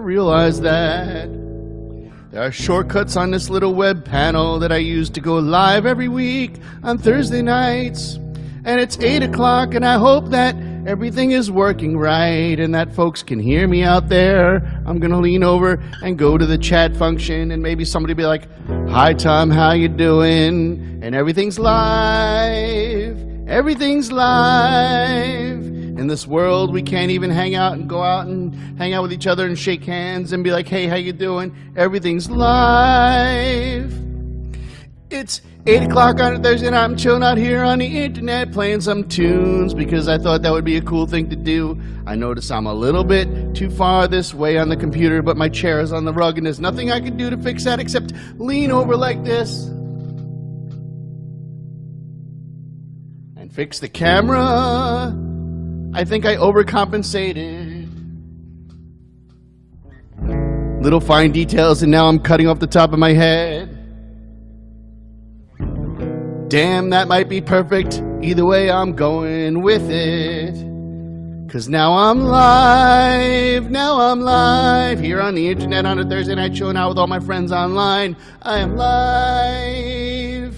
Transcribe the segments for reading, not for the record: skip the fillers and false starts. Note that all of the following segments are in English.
realize that there are shortcuts on this little web panel that I use to go live every week on Thursday nights. And it's 8 o'clock, and I hope that everything is working right and that folks can hear me out there. I'm going to lean over and go to the chat function, and maybe somebody will be like, "Hi, Tom, how you doing?" And everything's live. Everything's live. In this world, we can't even hang out and go out and hang out with each other and shake hands and be like, "Hey, how you doing?" Everything's live. It's 8 o'clock on a Thursday night. I'm chilling out here on the internet playing some tunes because I thought that would be a cool thing to do. I notice I'm a little bit too far this way on the computer, but my chair is on the rug and there's nothing I can do to fix that except lean over like this and fix the camera. I think I overcompensated. Little fine details, and now I'm cutting off the top of my head. Damn, that might be perfect. Either way, I'm going with it. 'Cause now I'm live here on the internet on a Thursday night, chilling out with all my friends online. I am live.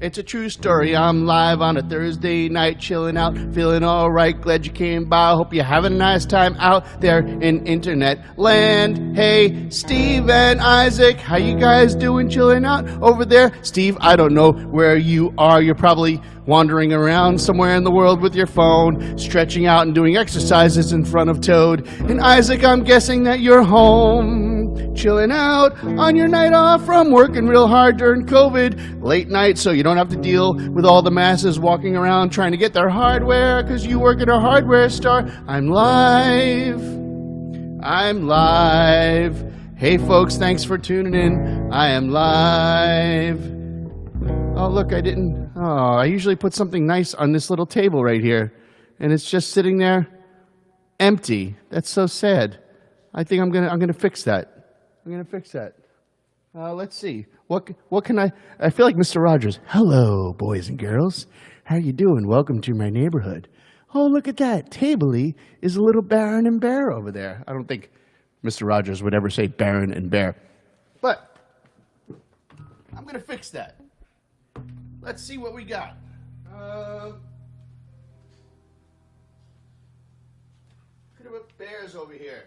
It's a true story. I'm live on a Thursday night, chilling out, feeling all right. Glad you came by. Hope you're having a nice time out there in internet land. Hey, Steve and Isaac, how you guys doing chilling out over there? Steve, I don't know where you are. You're probably wandering around somewhere in the world with your phone, stretching out and doing exercises in front of Toad. And Isaac, I'm guessing that you're home, chilling out on your night off from working real hard during COVID, late night, so you don't have to deal with all the masses walking around trying to get their hardware because you work at a hardware store. I'm live. I'm live. Hey folks, thanks for tuning in. I am live. Oh, look, I usually put something nice on this little table right here, and it's just sitting there empty. That's so sad. I think I'm gonna fix that. Let's see. What can I feel like Mr. Rogers. Hello, boys and girls. How you doing? Welcome to my neighborhood. Oh, look at that. Tabley is a little Baron and Bear over there. I don't think Mr. Rogers would ever say Baron and Bear. But I'm gonna fix that. Let's see what we got. Could have put bears over here.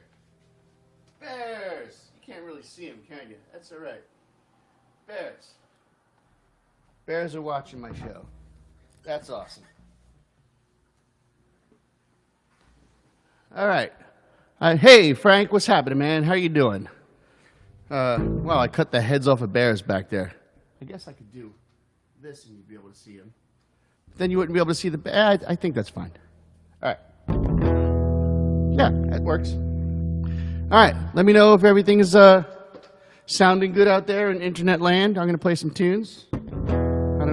Bears. You can't really see them, can you? That's all right. Bears. Bears are watching my show. That's awesome. All right. Hey, Frank, what's happening, man? How you doing? Well, I cut the heads off of bears back there. I guess I could do this and you'd be able to see them. Then you wouldn't be able to see the bear. I think that's fine. All right. Yeah, that works. All right. Let me know if everything is sounding good out there in internet land. I'm going to play some tunes. I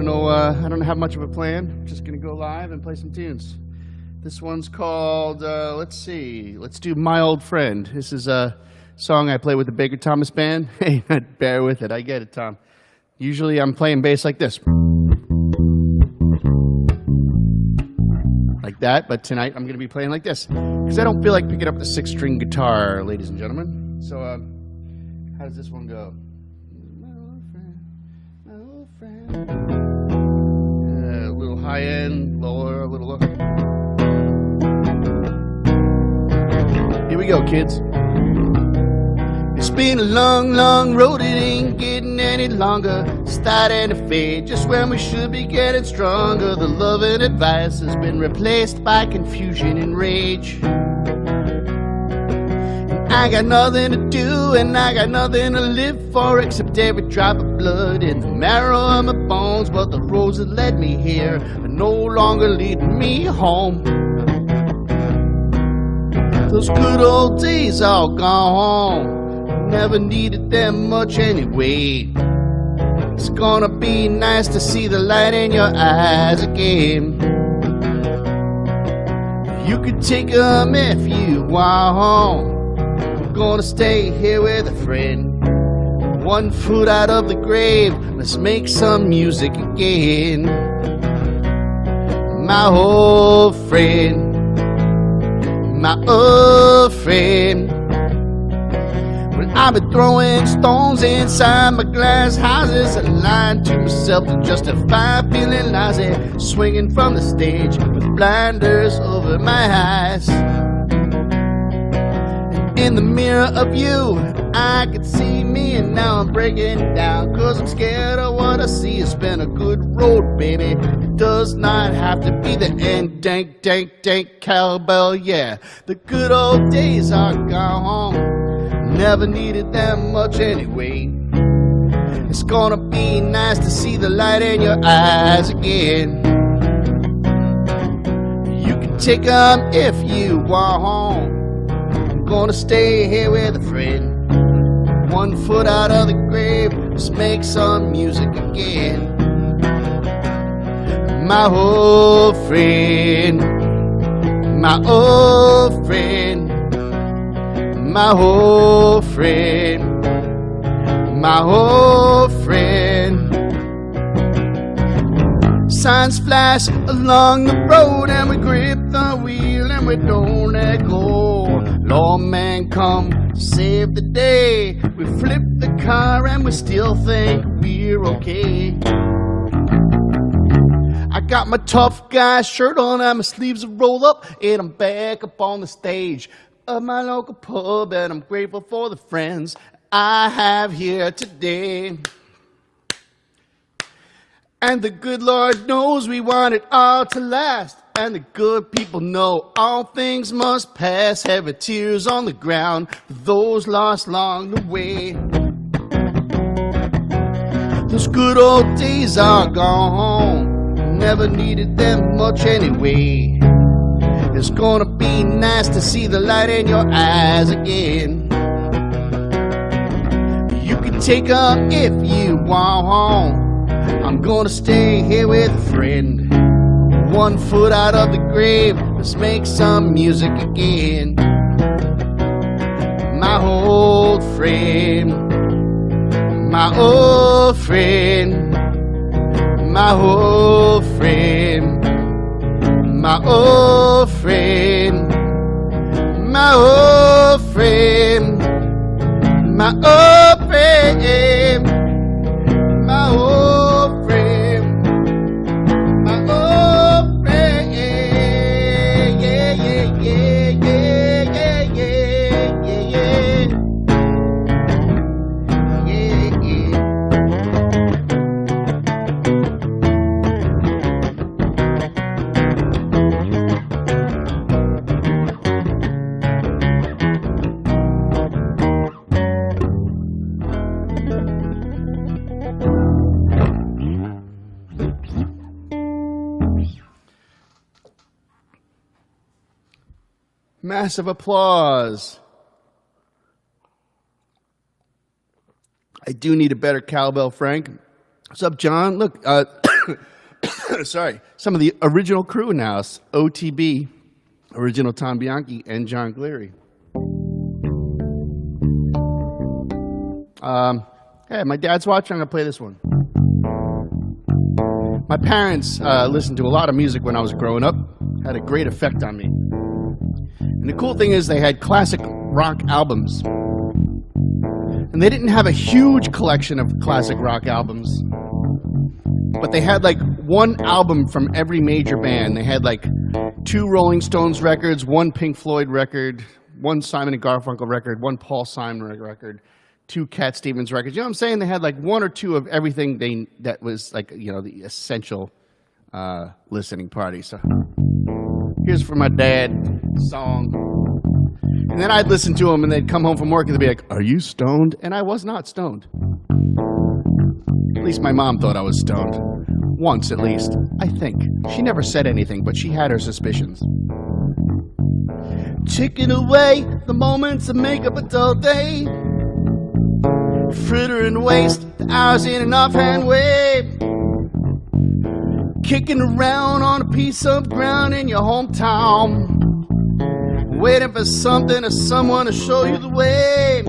don't have much of a plan. I'm just going to go live and play some tunes. This one's called, let's see. Let's do My Old Friend. This is a song I play with the Baker Thomas Band. Hey, bear with it. I get it, Tom. Usually I'm playing bass like this. Like that, but tonight I'm going to be playing like this. Because I don't feel like picking up the 6-string guitar, ladies and gentlemen. So, how does this one go? My old friend. A little high end, lower, a little lower. Here we go, kids. It's been a long, long road, it ain't getting any longer. Starting to fade just when we should be getting stronger. The love and advice has been replaced by confusion and rage. And I got nothing to do and I got nothing to live for except every drop of blood in the marrow of my bones. But the roads that led me here are no longer leading me home. Those good old days all gone. Never needed them much anyway. It's gonna be nice to see the light in your eyes again. You could take 'em if you want. I'm gonna stay here with a friend. 1 foot out of the grave, let's make some music again. My old friend, my old friend. I've been throwing stones inside my glass houses and lying to myself to justify feeling lousy, swinging from the stage with blinders over my eyes. In the mirror of you, I could see me, and now I'm breaking down, 'cause I'm scared of what I see. It's been a good road, baby. It does not have to be the end. Dank, dank, dank, cowbell, yeah. The good old days are gone. Never needed that much anyway. It's gonna be nice to see the light in your eyes again. You can take 'em if you want. I'm gonna stay here with a friend. 1 foot out of the grave, let's make some music again. My old friend, my old friend, my old friend, my old friend. Signs flash along the road and we grip the wheel and we don't let go. Lawman come save the day. We flip the car and we still think we're okay. I got my tough guy shirt on and my sleeves rolled up, and I'm back up on the stage of my local pub, and I'm grateful for the friends I have here today. And the good Lord knows we want it all to last, and the good people know all things must pass. Heavy tears on the ground for those lost along the way. Those good old days are gone. Never needed them much anyway. It's gonna be nice to see the light in your eyes again. You can take 'em if you want. I'm gonna stay here with a friend. 1 foot out of the grave, let's make some music again. My old friend, my old friend, my old friend, my old friend, my old friend, my old friend, my old friend, my old friend, yeah, yeah, yeah, yeah, yeah, yeah, yeah, yeah, yeah. Massive applause. I do need a better cowbell, Frank. What's up, John? Look, sorry, some of the original crew now. OTB, original Tom Bianchi, and John Gleary. Hey, my dad's watching. I'm going to play this one. My parents listened to a lot of music when I was growing up. Had a great effect on me. And the cool thing is they had classic rock albums. And they didn't have a huge collection of classic rock albums. But they had like one album from every major band. They had like 2 Rolling Stones records, 1 Pink Floyd record, 1 Simon & Garfunkel record, 1 Paul Simon record, 2 Cat Stevens records. You know what I'm saying? They had like 1 or 2 of everything that was like, you know, the essential listening party. So here's for my dad song. And then I'd listen to them and they'd come home from work and they'd be like, "Are you stoned?" And I was not stoned. At least my mom thought I was stoned. Once at least, I think. She never said anything, but she had her suspicions. Chicken away the moments that make up a dull day. Fritter and waste the hours in an offhand way. Kicking around on a piece of ground in your hometown, waiting for something or someone to show you the way.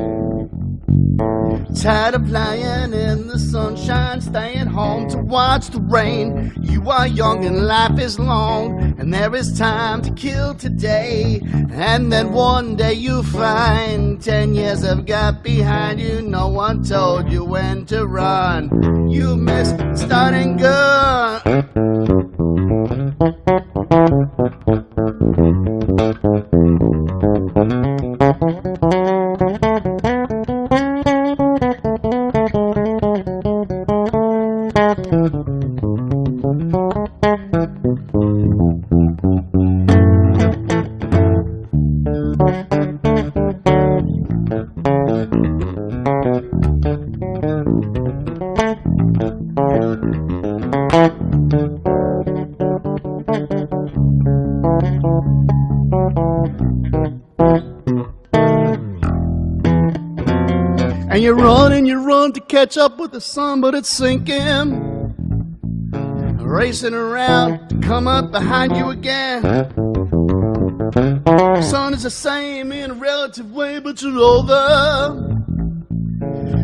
Tired of lying in the sunshine, staying home to watch the rain. You are young and life is long, and there is time to kill today. And then one day you find 10 years have got behind you. No one told you when to run. You missed starting gun. And you run to catch up with the sun, but it's sinking. Racing around to come up behind you again. Sun is the same in a relative way, but you're over.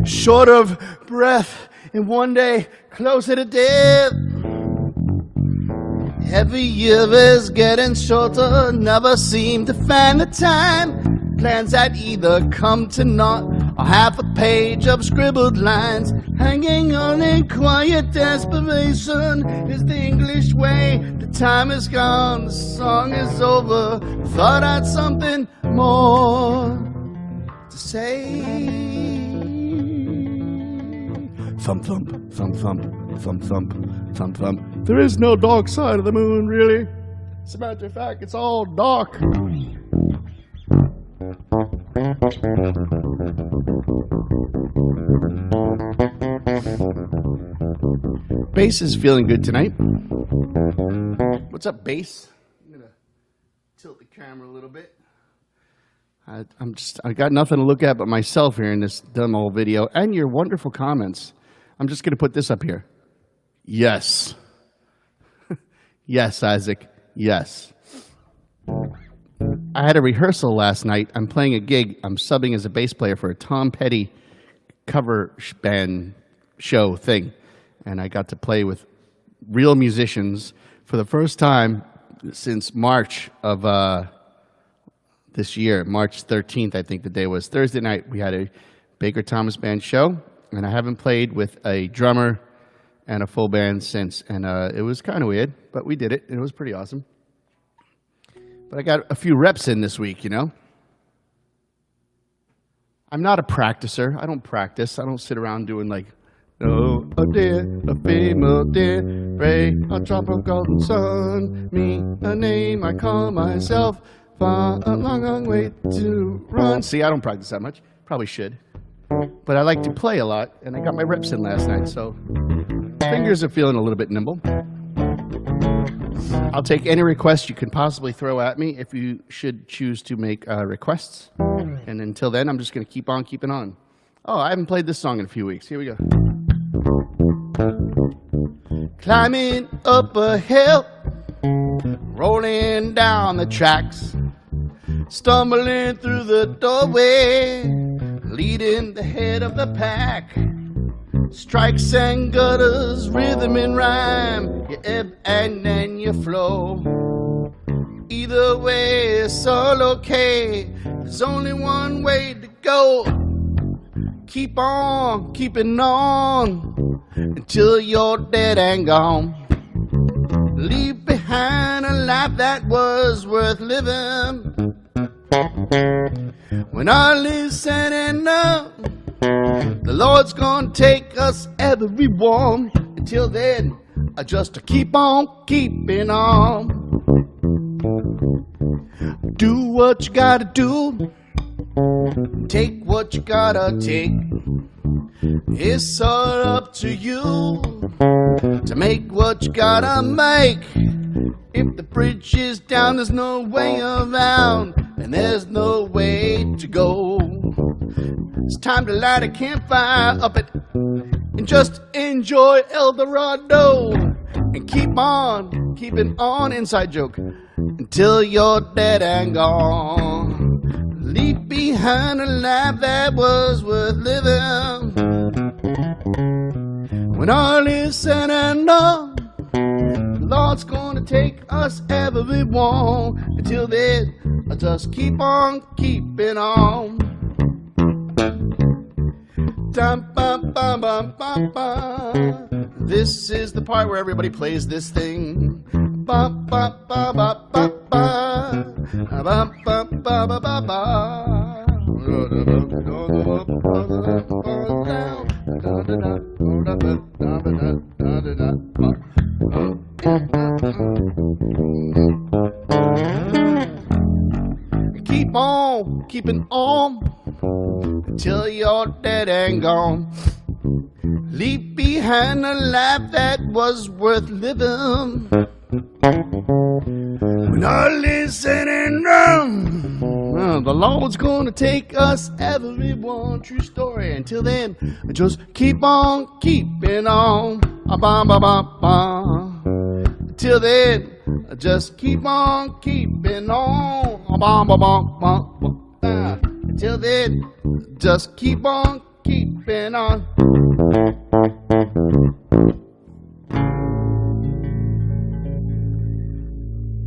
Short of breath, and one day closer to death. Every year is getting shorter, never seem to find the time. Plans that either come to naught or half a page of scribbled lines. Hanging on in quiet desperation is the English way. The time is gone, the song is over. Thought I'd something more to say. Thump, thump, thump, thump, thump, thump, thump, thump. There is no dark side of the moon, really. As a matter of fact, it's all dark. Bass is feeling good tonight. What's up, Bass? I'm gonna tilt the camera a little bit. I got nothing to look at but myself here in this dumb old video and your wonderful comments. I'm just gonna put this up here. Yes. Yes, Isaac. Yes. I had a rehearsal last night. I'm playing a gig. I'm subbing as a bass player for a Tom Petty cover band show thing. And I got to play with real musicians for the first time since March of this year. March 13th, I think the day was. Thursday night, we had a Baker Thomas Band show. And I haven't played with a drummer and a full band since. And it was kind of weird, but we did it. And it was pretty awesome. But I got a few reps in this week, you know. I'm not a practicer. I don't practice. I don't sit around doing like, oh, a dear, a female dear, pray, a drop of golden sun, me, a name I call myself, far a long, long way to run. See, I don't practice that much. Probably should. But I like to play a lot, and I got my reps in last night, so fingers are feeling a little bit nimble. I'll take any request you can possibly throw at me if you should choose to make requests. And until then, I'm just going to keep on keeping on. Oh, I haven't played this song in a few weeks. Here we go. Climbing up a hill, rolling down the tracks, stumbling through the doorway, leading the head of the pack. Strikes and gutters, rhythm and rhyme, you ebb and then you flow. Either way, it's all okay. There's only one way to go. Keep on keeping on until you're dead and gone. Leave behind a life that was worth living. When all is said and done, the Lord's gonna take us everyone. Until then, I just keep on keeping on. Do what you gotta do. Take what you gotta take. It's all up to you to make what you gotta make. If the bridge is down, there's no way around, and there's no way to go. It's time to light a campfire up it and just enjoy El Dorado and keep on keeping on, inside joke, until you're dead and gone. leave behind a life that was worth living. When all is said and done, the Lord's gonna take us everyone. Until then, I just keep on keeping on. This is the part where everybody plays this thing. Keep on keeping on till you're dead and gone. Leave behind a life that was worth living. When all is said and done, the Lord's gonna take us everyone. True story. Until then, just keep on keeping on. Till then, just keep on keeping on. Till then, just keep on keeping on.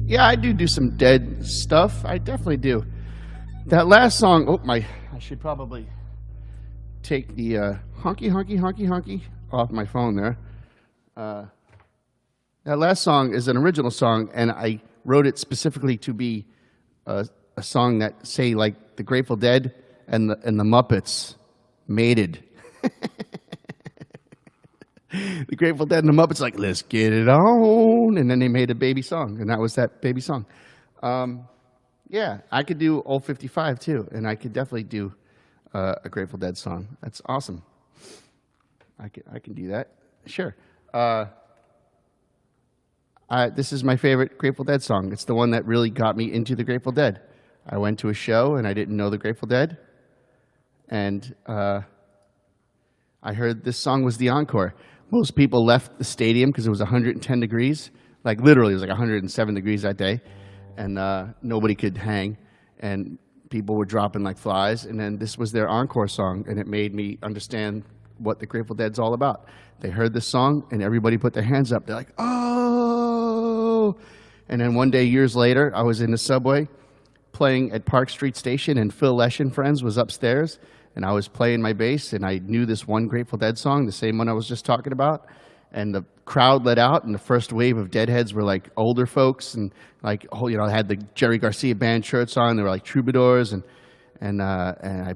Yeah, I do some dead stuff. I definitely do. That last song, I should probably take the honky off my phone there. That last song is an original song, and I wrote it specifically to be a song that, say, like the Grateful Dead and the Muppets mated. The Grateful Dead and the Muppets, like, let's get it on, and then they made a baby song, and that was that baby song. Yeah, I could do Old 55 too, and I could definitely do a Grateful Dead song. That's awesome. I can do that. Sure. This is my favorite Grateful Dead song. It's the one that really got me into the Grateful Dead. I went to a show and I didn't know the Grateful Dead, and I heard this song was the encore. Most people left the stadium because it was 110 degrees. Like literally, it was like 107 degrees that day, and nobody could hang, and people were dropping like flies. And then this was their encore song, and it made me understand what the Grateful Dead's all about. They heard this song, and everybody put their hands up. They're like, oh! And then one day, years later, I was in the subway playing at Park Street Station, and Phil Lesh and Friends was upstairs, and I was playing my bass, and I knew this one Grateful Dead song, the same one I was just talking about, and the crowd let out, and the first wave of Deadheads were like older folks, and like, had the Jerry Garcia band shirts on. They were like troubadours, and I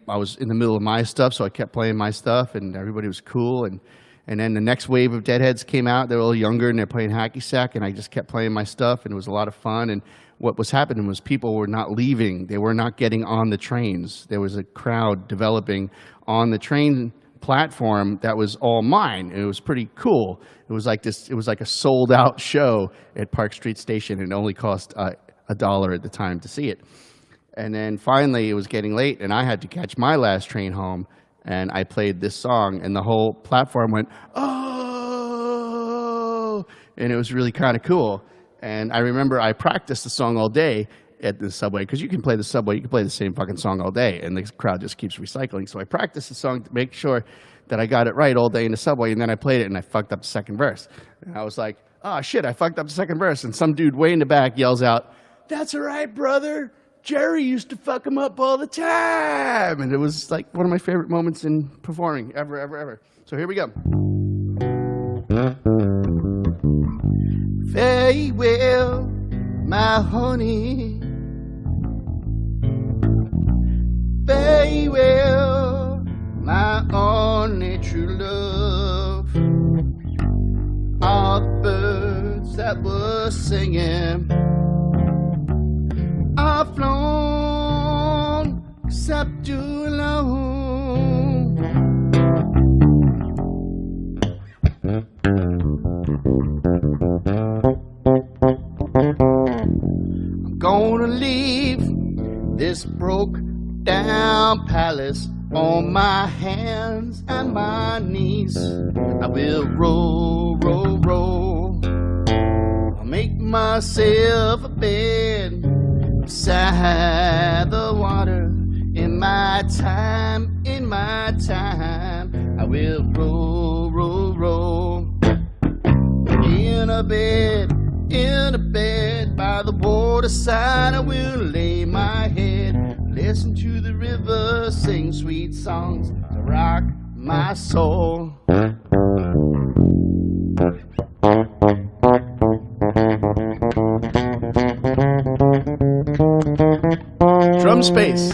was in the middle of my stuff, so I kept playing my stuff, and everybody was cool, and then the next wave of Deadheads came out. They were a little younger, and they're playing hacky sack, and I just kept playing my stuff, and it was a lot of fun. And what was happening was people were not leaving. They were not getting on the trains. There was a crowd developing on the train platform that was all mine. It was pretty cool. It was like this. It was like a sold-out show at Park Street Station, and it only cost $1 at the time to see it. And then finally, it was getting late, and I had to catch my last train home, and I played this song, and the whole platform went, oh! And it was really kind of cool. And I remember I practiced the song all day at the subway, because you can play the subway, you can play the same fucking song all day, and the crowd just keeps recycling. So I practiced the song to make sure that I got it right all day in the subway, and then I played it, and I fucked up the second verse. And I was like, oh, shit, I fucked up the second verse. And some dude way in the back yells out, that's all right, brother. Jerry used to fuck him up all the time. And it was like one of my favorite moments in performing ever. So here we go. Very well, my honey. Very well, my only true love. All the birds that were singing are flown, except you alone. I'm gonna leave this broke down palace on my hands and my knees. I will roll. I'll make myself a bed, beside the water. In my time, I will roll, roll, roll. In a bed by the waterside, I will lay my head. Listen to the river, sing sweet songs to rock my soul. Drum space.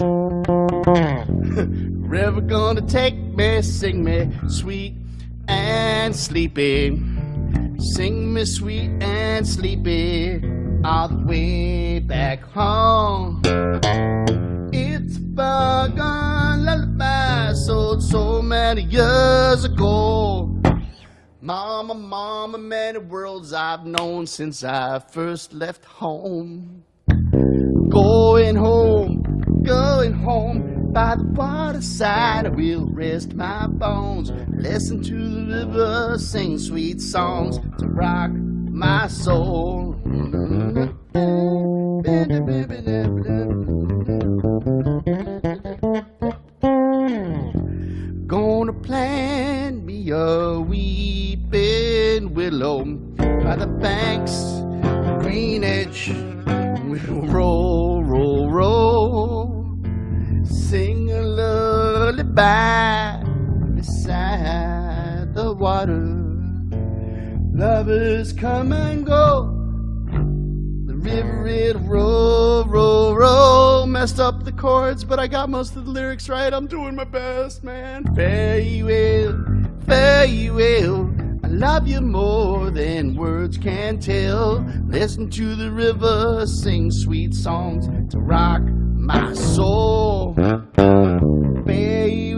River gonna take me, sing me sweet and sleepy. Sing me sweet and sleepy all the way back home. It's a far-gone lullaby sold so many years ago. Mama, mama, many worlds I've known since I first left home. Going home by the waterside, I will rest my bones. Listen to the river, sing sweet songs to rock my soul. Gonna plant me a weeping willow by the banks of Greenwich. We'll roll, roll, roll. Sing a lullaby beside the water. Lovers come and go. The river, it'll roll, roll, roll. Messed up the chords, but I got most of the lyrics right. I'm doing my best, man. Fare you well. I love you more than words can tell. Listen to the river, sing sweet songs to rock my soul. Fare you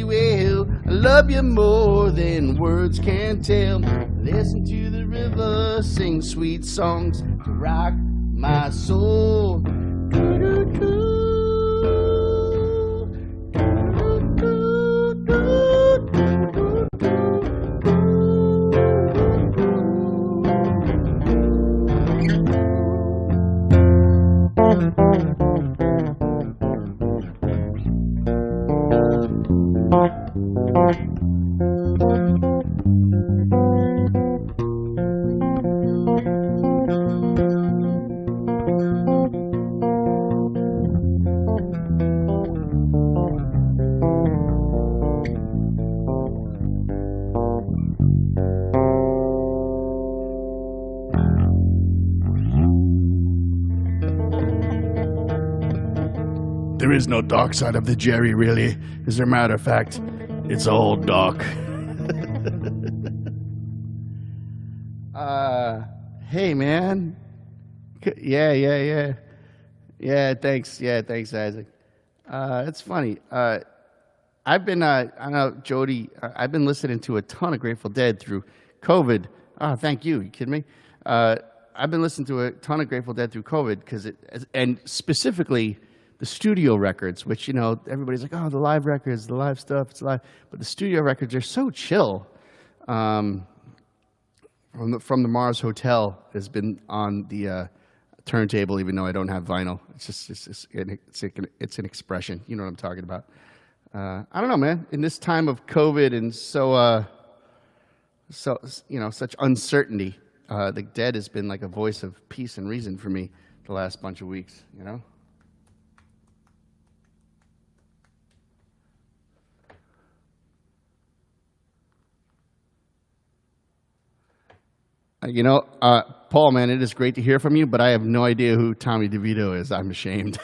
well. I love you more than words can tell. Listen to the river, sing sweet songs to rock my soul. There is no dark side of the Jerry, really. As a matter of fact, it's all dark. Hey, man. Yeah, thanks, Isaac. It's funny. I've been, I don't know, Jody, I've been listening to a ton of Grateful Dead through COVID. Oh, thank you. You kidding me? I've been listening to a ton of Grateful Dead through COVID and specifically the studio records, which, you know, everybody's like, oh, the live records, the live stuff, it's live. But the studio records are so chill. From the Mars Hotel has been on the turntable, even though I don't have vinyl. It's an expression. You know what I'm talking about. I don't know, man. In this time of COVID and so you know, such uncertainty, the Dead has been like a voice of peace and reason for me the last bunch of weeks, you know? You know, Paul, man, it is great to hear from you, but I have no idea who Tommy DeVito is. I'm ashamed.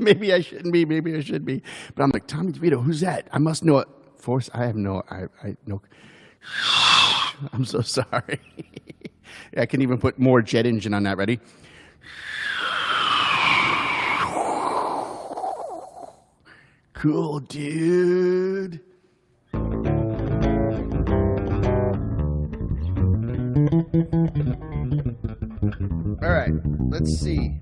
Maybe I shouldn't be. Maybe I should be. But I'm like, Tommy DeVito, who's that? I must know it. Force, I have no, I no. I'm so sorry. I can even put more jet engine on that. Ready? Cool, dude. All right, let's see.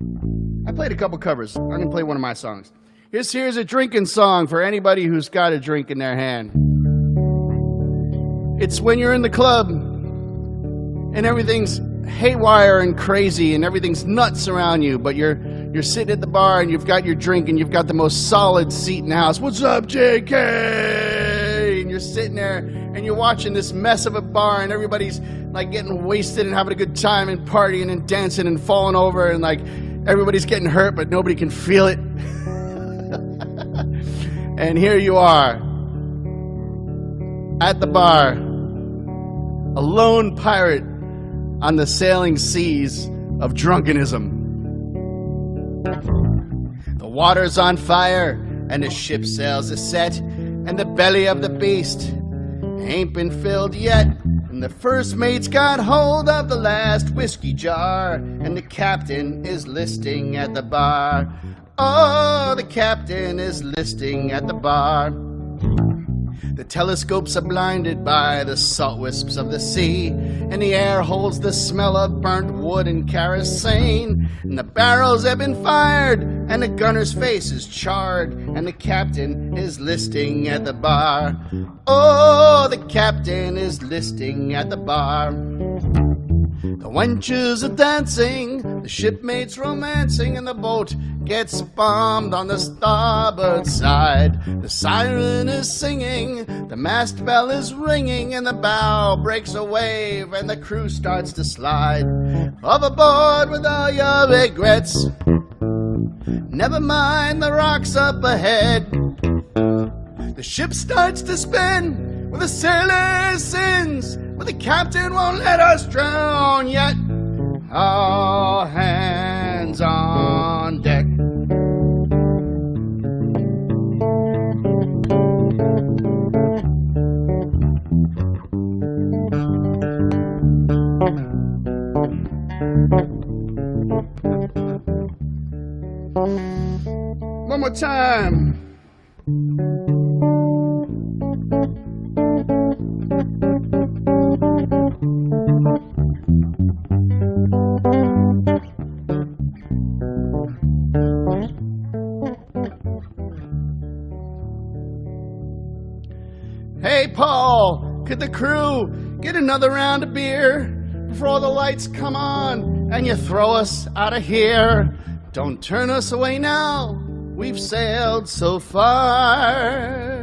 I played a couple covers. I'm gonna play one of my songs. Here's a drinking song for anybody who's got a drink in their hand. It's when you're in the club and everything's haywire and crazy and everything's nuts around you, but you're sitting at the bar and you've got your drink and you've got the most solid seat in the house. What's up, JK? And you're sitting there and you're watching this mess of a bar and everybody's like getting wasted and having a good time and partying and dancing and falling over and like everybody's getting hurt, but nobody can feel it. And here you are at the bar, a lone pirate on the sailing seas of drunkenism. The water's on fire and the ship sails are set, and the belly of the beast ain't been filled yet. And the first mate's got hold of the last whiskey jar, and the captain is listing at the bar. Oh, the captain is listing at the bar. The telescopes are blinded by the salt wisps of the sea, and the air holds the smell of burnt wood and kerosene. And the barrels have been fired, and the gunner's face is charred, and the captain is listing at the bar. Oh, the captain is listing at the bar. The wenches are dancing, the shipmates romancing, and the boat gets bombed on the starboard side. The siren is singing, the mast bell is ringing, and the bow breaks a wave, and the crew starts to slide. Overboard with all your regrets, never mind the rocks up ahead. The ship starts to spin with the sailor's sins, but the captain won't let us drown yet. All hands on deck. One more time. Hey, Paul, could the crew get another round of beer before all the lights come on and you throw us out of here? Don't turn us away now, we've sailed so far,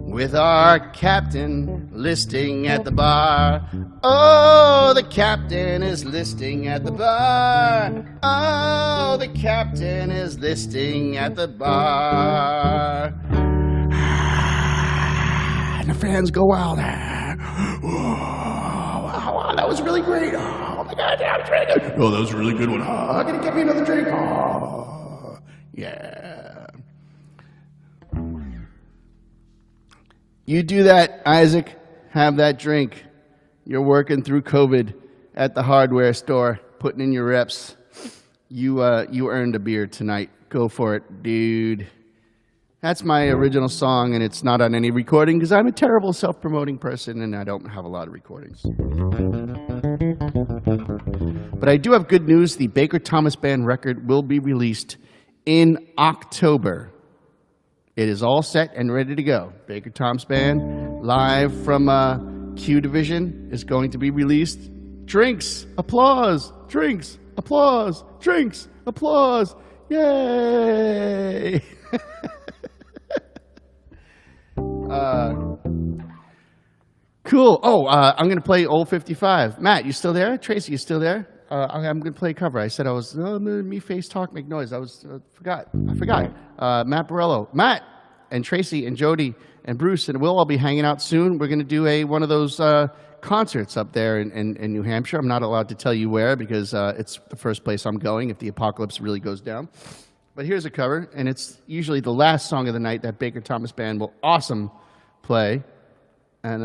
with our captain listing at the bar. Oh, the captain is listing at the bar. Oh, the captain is listing at the bar. And the fans go wild. Wow, that was really great. Oh my God, that was really good. Oh, that was a really good one. Oh, gonna get me another drink. Oh, yeah. You do that, Isaac. Have that drink. You're working through COVID at the hardware store, putting in your reps. You earned a beer tonight. Go for it, dude. That's my original song, and it's not on any recording because I'm a terrible self-promoting person and I don't have a lot of recordings. But I do have good news. The Baker Thomas Band record will be released in October. It is all set and ready to go. Baker Thomas Band, live from Q Division, is going to be released. Drinks, applause, drinks, applause, drinks, applause. Yay! Cool. Oh, I'm going to play Old 55. Matt, you still there? Tracy, you still there? I'm going to play a cover. I said I was, me face talk, make noise. I forgot. Matt Borello. Matt and Tracy and Jody and Bruce and we'll all be hanging out soon. We're going to do one of those concerts up there in New Hampshire. I'm not allowed to tell you where because it's the first place I'm going if the apocalypse really goes down. But here's a cover, and it's usually the last song of the night that Baker Thomas Band will play. And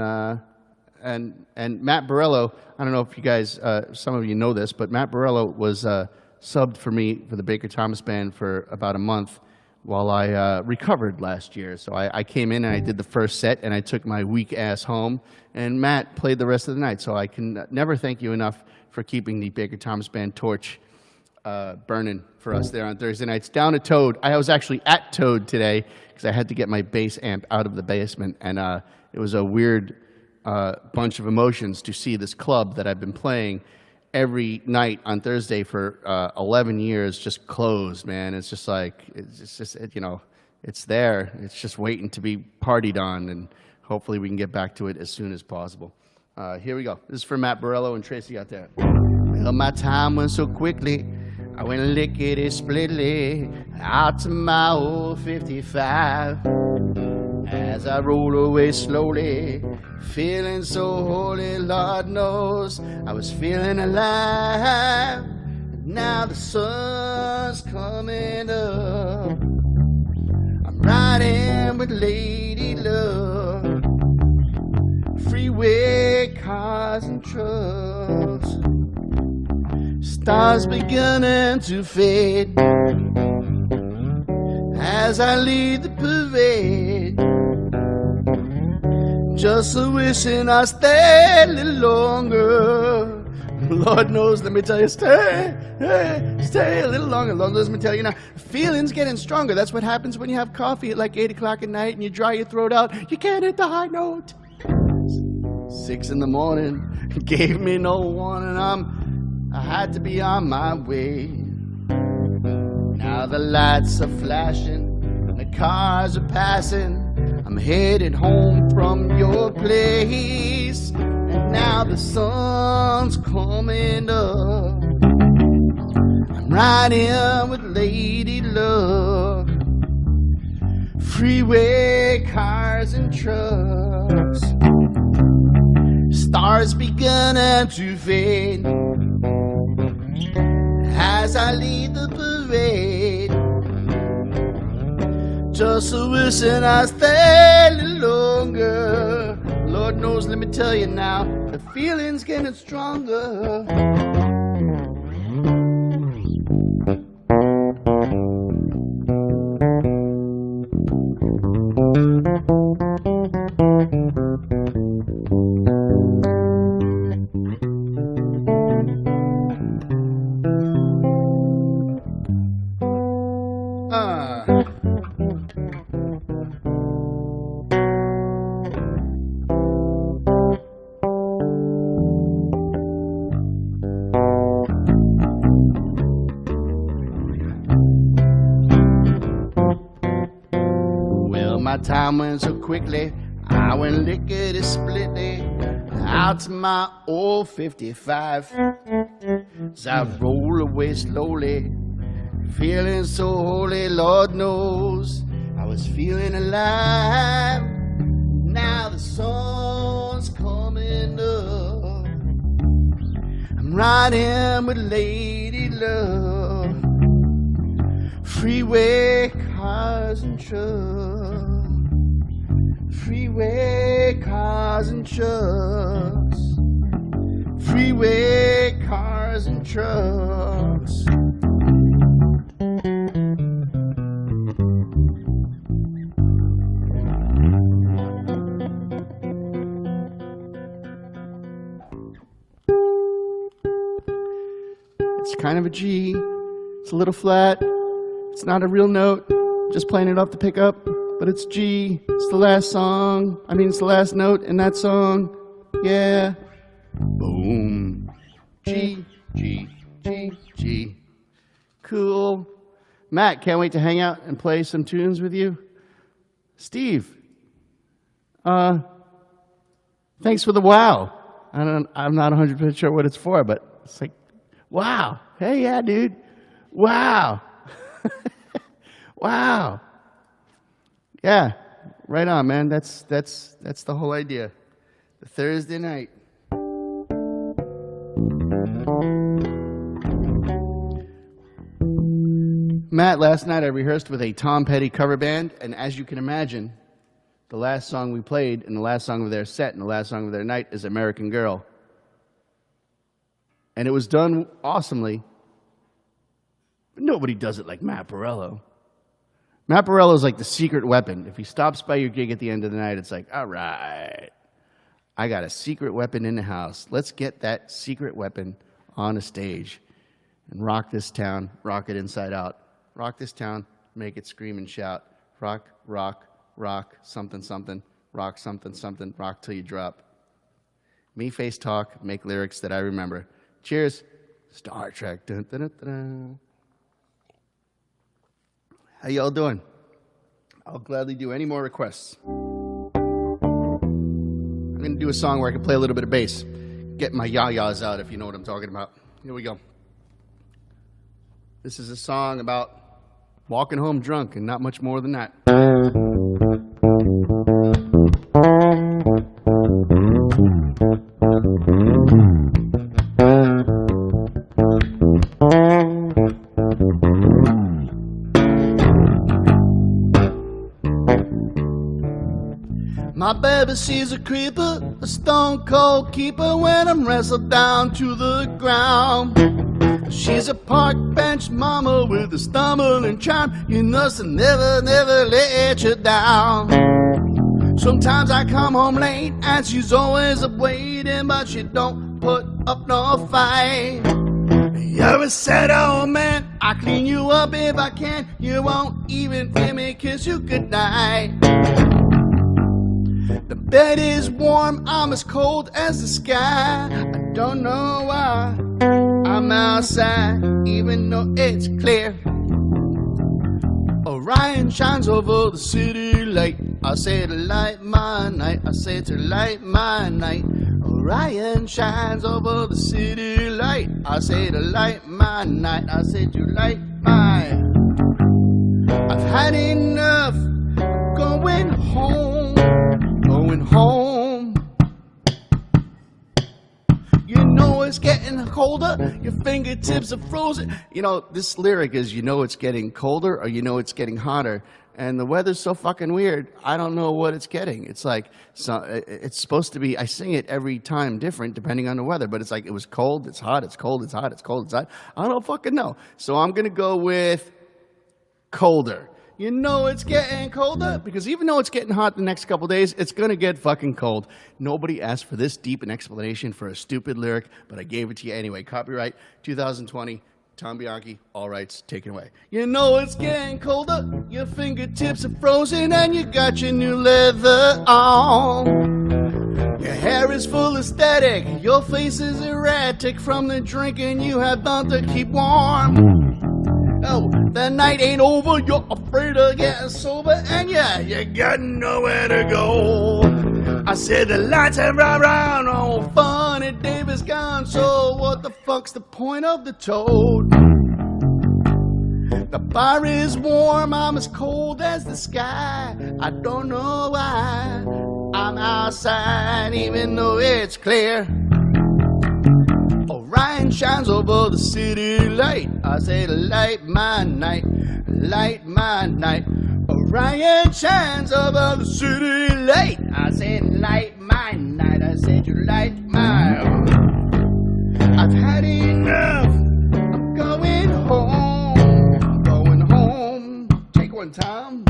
Matt Borello, I don't know if you guys, some of you know this, but Matt Borello was subbed for me for the Baker Thomas Band for about a month while I recovered last year. So I came in and I did the first set, and I took my weak ass home, and Matt played the rest of the night. So I can never thank you enough for keeping the Baker Thomas Band torch burning for us there on Thursday nights. Down at Toad. I was actually at Toad today because I had to get my bass amp out of the basement, and it was a weird bunch of emotions to see this club that I've been playing every night on Thursday for 11 years just closed, man. It's just like, it's there. It's just waiting to be partied on, and hopefully we can get back to it as soon as possible. Here we go. This is for Matt Borello and Tracy out there. Well, my time went so quickly, I went lickety-splitly out to my old 55. As I roll away slowly, feeling so holy, Lord knows I was feeling alive. And now the sun's coming up, I'm riding with Lady Love. Freeway cars and trucks, stars beginning to fade as I leave the parade. Just a wishing I stay a little longer. Lord knows, let me tell you, stay a little longer. Lord knows, let me tell you now, feeling's getting stronger. That's what happens when you have coffee at like 8 o'clock at night and you dry your throat out. You can't hit the high note. 6 in the morning, gave me no warning. I had to be on my way. Now the lights are flashing, the cars are passing. I'm headed home from your place, and now the sun's coming up. I'm riding with Lady Love. Freeway cars and trucks, stars beginning to fade as I leave the parade. Just a wishing I stay a little longer. Lord knows, let me tell you now, the feeling's getting stronger. My time went so quickly, I went lickety-splitty out to my old 55. As I roll away slowly, feeling so holy, Lord knows I was feeling alive. Now the sun's coming up, I'm riding with Lady Love. Freeway cars and trucks, freeway cars and trucks, freeway cars and trucks. It's kind of a G, it's a little flat, it's not a real note, just playing it off the pickup. But it's G, it's the last song, it's the last note in that song, yeah. Boom, G, G, G, G. Cool. Matt, can't wait to hang out and play some tunes with you. Steve, thanks for the wow. I'm not 100% sure what it's for, but it's like, wow, hey, yeah, dude, wow. Wow. Yeah, right on, man. That's the whole idea. The Thursday night. Matt, last night I rehearsed with a Tom Petty cover band, and as you can imagine, the last song we played and the last song of their set and the last song of their night is American Girl. And it was done awesomely, but nobody does it like Matt Borello. Matt Borello is like the secret weapon. If he stops by your gig at the end of the night, it's like, all right, I got a secret weapon in the house. Let's get that secret weapon on a stage and rock this town, rock it inside out. Rock this town, make it scream and shout. Rock, rock, rock, something, something, rock, something, something, rock till you drop. Me face talk, make lyrics that I remember. Cheers. Star Trek. Dun, dun, dun, dun. How y'all doing? I'll gladly do any more requests. I'm going to do a song where I can play a little bit of bass. Get my yah-yahs out, if you know what I'm talking about. Here we go. This is a song about walking home drunk and not much more than that. My baby, she's a creeper, a stone cold keeper when I'm wrestled down to the ground. She's a park bench mama with a stumbling charm. You know she'll never, never let you down. Sometimes I come home late and she's always up waiting, but she don't put up no fight. You're a sad old man, I'll clean you up if I can. You won't even let me kiss you goodnight. The bed is warm, I'm as cold as the sky. I don't know why I'm outside, even though it's clear. Orion shines over the city light. I say to light my night, I say to light my night. Orion shines over the city light. I say to light my night, I say to light my. I've had enough going home, going home. You know it's getting colder, your fingertips are frozen. You know, this lyric is, you know it's getting colder or you know it's getting hotter. And the weather's so fucking weird, I don't know what it's getting. It's like, so it's supposed to be, I sing it every time different depending on the weather, but it's like, it was cold, it's hot, it's cold, it's hot, it's cold, it's hot. I don't fucking know. So I'm gonna go with colder. You know it's getting colder, because even though it's getting hot the next couple days, it's gonna get fucking cold. Nobody asked for this deep an explanation for a stupid lyric, but I gave it to you anyway. Copyright 2020, Tom Bianchi, all rights taken away. You know it's getting colder, your fingertips are frozen, and you got your new leather on. Your hair is full of static, your face is erratic from the drinking you have done to keep warm. Oh, the night ain't over, you're afraid of getting sober, and yeah, you got nowhere to go. I said the lights have run round, oh, funny David's gone, so what the fuck's the point of the toad? The bar is warm, I'm as cold as the sky. I don't know why I'm outside, even though it's clear. Orion shines over the city light. I say to light my night, light my night. Orion shines over the city light. I say light my night. I say to light my. I've had enough. I'm going home. I'm going home. Take one, Tom.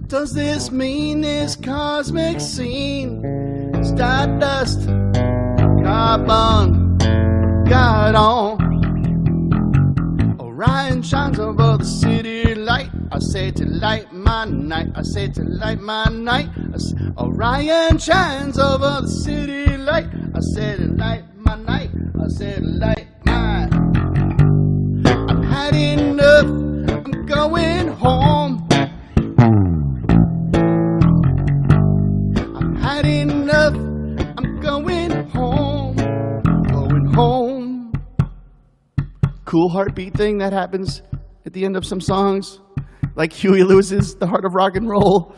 Does this mean this cosmic scene? Stardust, carbon, got on. Orion shines over the city light. I say to light my night. I say to light my night. Orion shines over the city light. I say to light my night. I say to light my. I've had enough. I'm going home. Had enough, I'm going home, going home. Cool heartbeat thing that happens at the end of some songs, like Huey Lewis's The Heart of Rock and Roll,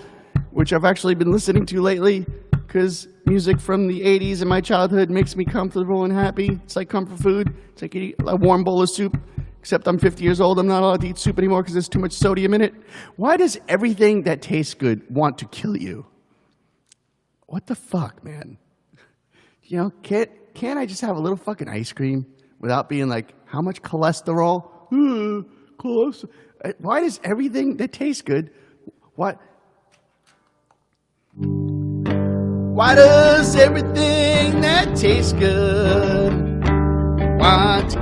which I've actually been listening to lately, because music from the 80s and my childhood makes me comfortable and happy. It's like comfort food. It's like eating a warm bowl of soup, except I'm 50 years old. I'm not allowed to eat soup anymore because there's too much sodium in it. Why does everything that tastes good want to kill you? What the fuck, man? You know, can't I just have a little fucking ice cream without being like, how much cholesterol? Cholesterol. Why does everything that tastes good, why does everything that tastes good want to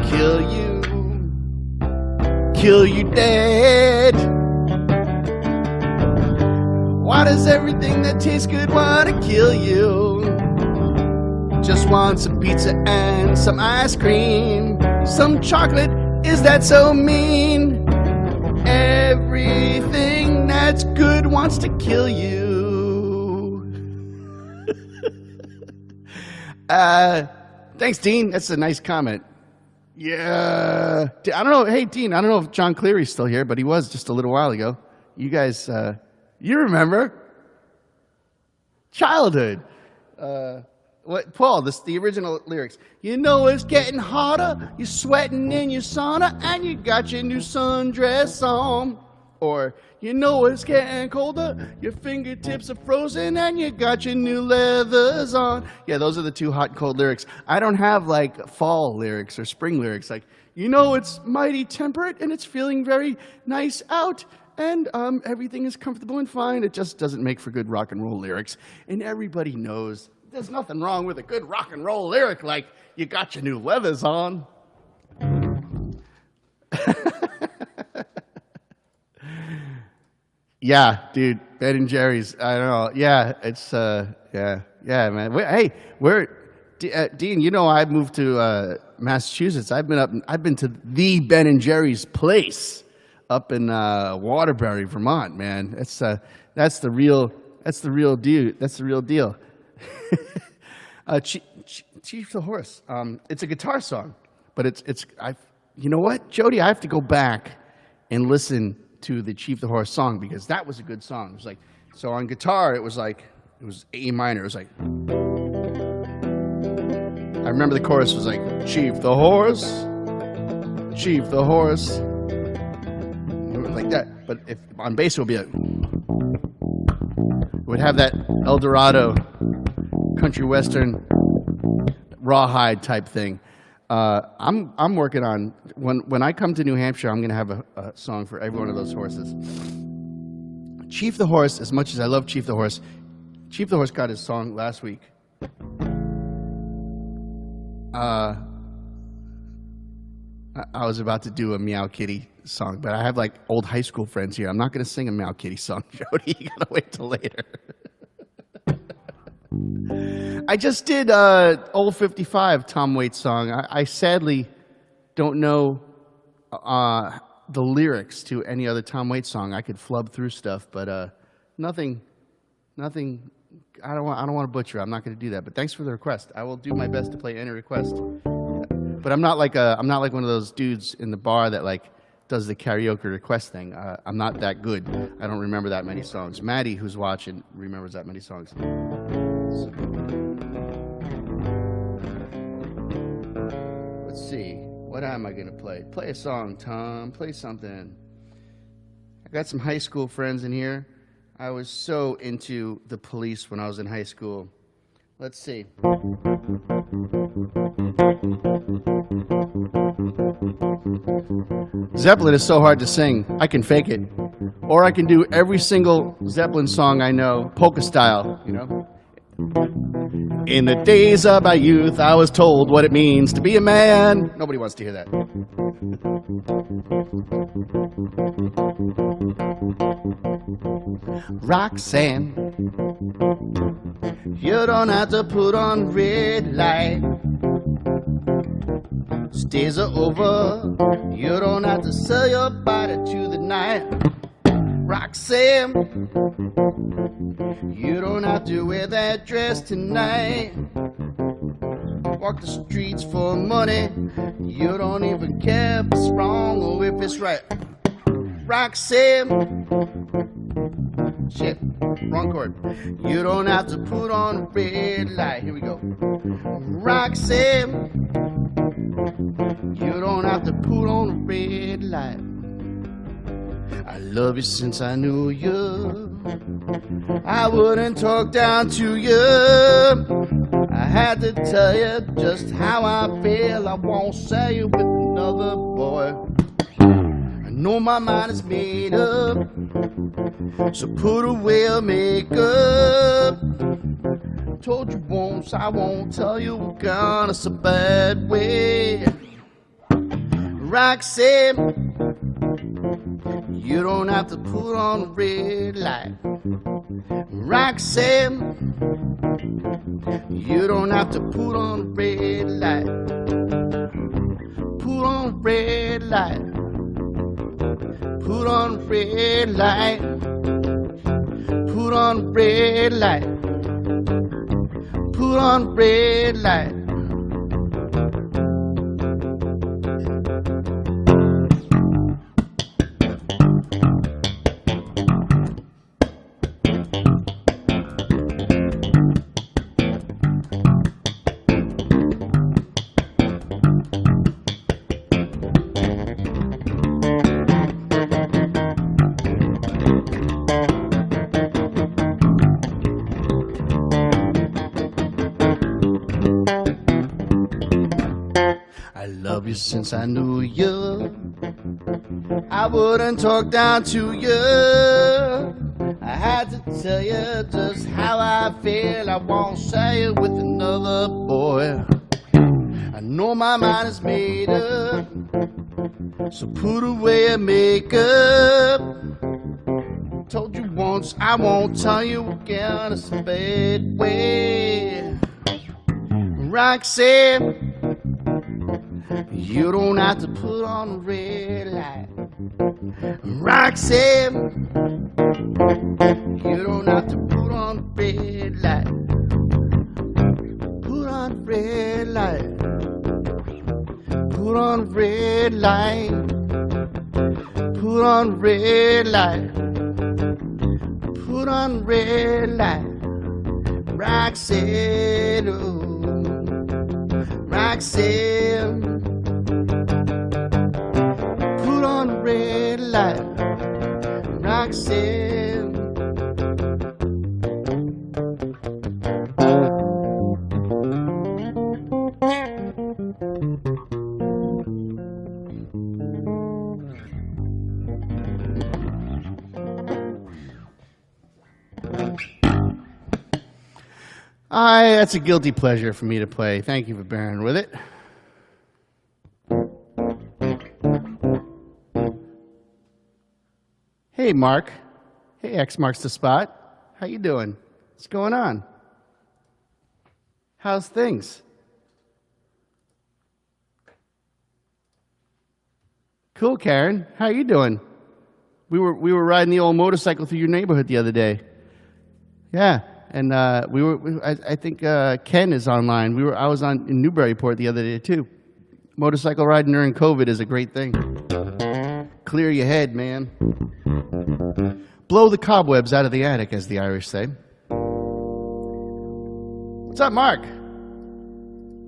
kill you dead? Why does everything that tastes good want to kill you? Just want some pizza and some ice cream, some chocolate, is that so mean? Everything that's good wants to kill you. Thanks, Dean. That's a nice comment. Yeah. I don't know. Hey, Dean, I don't know if John Cleary's still here, but he was just a little while ago. You guys, you remember? Childhood. What, Paul, the original lyrics. You know it's getting hotter, you're sweating in your sauna, and you got your new sundress on. Or, you know it's getting colder, your fingertips are frozen, and you got your new leathers on. Yeah, those are the two hot and cold lyrics. I don't have, like, fall lyrics or spring lyrics. Like, you know it's mighty temperate, and it's feeling very nice out, and everything is comfortable and fine. It just doesn't make for good rock and roll lyrics. And everybody knows there's nothing wrong with a good rock and roll lyric like, you got your new leathers on. Yeah, dude, Ben and Jerry's, I don't know. Yeah, it's, yeah, man. Dean, you know I moved to Massachusetts. I've been to the Ben and Jerry's place up in Waterbury, Vermont, man. That's the real deal. That's the real deal. Chief the Horse. It's a guitar song, but you know what, Jody? I have to go back and listen to the Chief the Horse song because that was a good song. It was like, so on guitar, it was A minor. It was like, I remember the chorus was like, Chief the Horse, Chief the Horse. Like that, but if on bass it would be like, it would have that El Dorado country western rawhide type thing. I'm working on when I come to New Hampshire, I'm going to have a song for every one of those horses. Chief the Horse, as much as I love Chief the Horse got his song last week. I was about to do a Meow Kitty song, but I have like old high school friends here. I'm not going to sing a Meow Kitty song, Jody. You got to wait till later. I just did Old 55, Tom Waits song. I sadly don't know the lyrics to any other Tom Waits song. I could flub through stuff, but nothing. I don't want to butcher. I'm not going to do that. But thanks for the request. I will do my best to play any request. But I'm not like one of those dudes in the bar that like does the karaoke request thing. I'm not that good. I don't remember that many songs. Maddie, who's watching, remembers that many songs. So, let's see. What am I going to play? Play a song, Tom. Play something. I got some high school friends in here. I was so into the Police when I was in high school. Let's see. Zeppelin is so hard to sing, I can fake it. Or I can do every single Zeppelin song I know, polka style, you know? In the days of my youth, I was told what it means to be a man. Nobody wants to hear that. Roxanne, you don't have to put on red light. Days are over, you don't have to sell your body to the night. Roxanne, you don't have to wear that dress tonight. Walk the streets for money, you don't even care if it's wrong or if it's right. Roxanne, shit, wrong chord. You don't have to put on a red light. Here we go. Roxanne, you don't have to put on a red light. I love you since I knew you. I wouldn't talk down to you. I had to tell you just how I feel. I won't say it with another boy. I know my mind is made up, so put away your makeup. Told you once, I won't tell you again. It's a bad way. Roxanne, you don't have to put on the red light. Roxanne, you don't have to put on the red light. Put on the red light. Put on the red light. Put on the red light. Put on the red light. I love you since I knew you. I wouldn't talk down to you. I had to tell you just how I feel. I won't say it with another boy. I know my mind is made up, so put away your makeup. Told you once, I won't tell you again. It's a bad way. Roxanne, you don't have to put on the red light. Roxanne, you don't have to put on the red light. Put on the red light. Put on the red light. Put on the red light. Put on the red light. Roxanne, oh, Roxanne. Put on the red light, Roxanne. That's a guilty pleasure for me to play. Thank you for bearing with it. Hey, Mark. Hey, X marks the spot. How you doing? What's going on? How's things? Cool, Karen. How you doing? We were riding the old motorcycle through your neighborhood the other day. Yeah, and I think Ken is online. I was in Newburyport the other day too. Motorcycle riding during COVID is a great thing. Clear your head, man. Blow the cobwebs out of the attic, as the Irish say. What's up, Mark?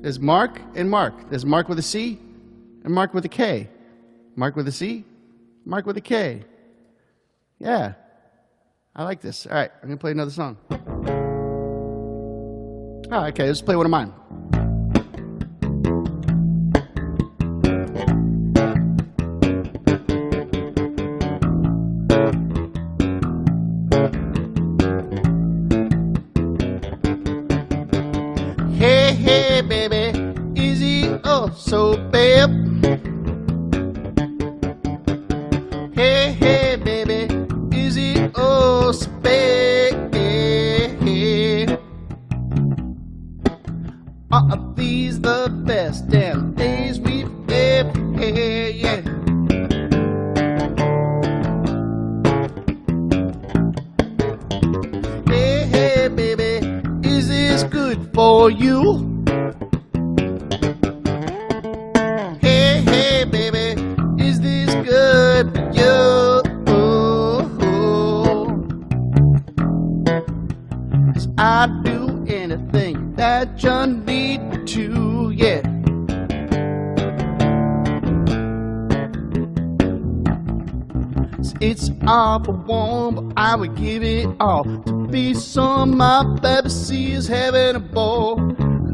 There's Mark and Mark. There's Mark with a C and Mark with a K. Mark with a C, Mark with a K. Yeah, I like this. All right, I'm going to play another song. Oh, okay, let's play one of mine. Hey, hey, baby, easy, oh, so babe. Hey, hey, baby, easy, oh, so babe. Are these the best damn days we've ever had? Yeah. Hey, hey, baby, is this good for you? Hey, hey, baby, is this good for you? 'Cause I'd do anything that you need me to, yeah. It's awful warm, but I would give it all to be some my baby sees having a ball.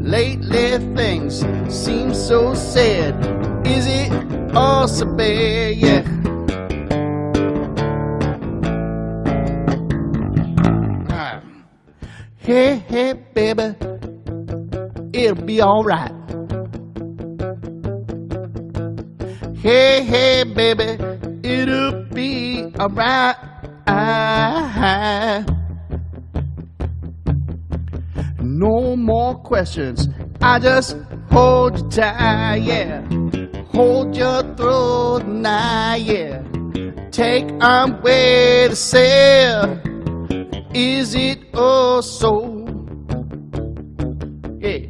Lately things seem so sad. Is it all so bad? Yeah. Hey, hey, baby, it'll be alright. Hey, hey, baby, it'll be alright. No more questions, I just hold you tight, yeah. Hold your throat now, yeah. Take on way to sail. Is it oh so? Yeah.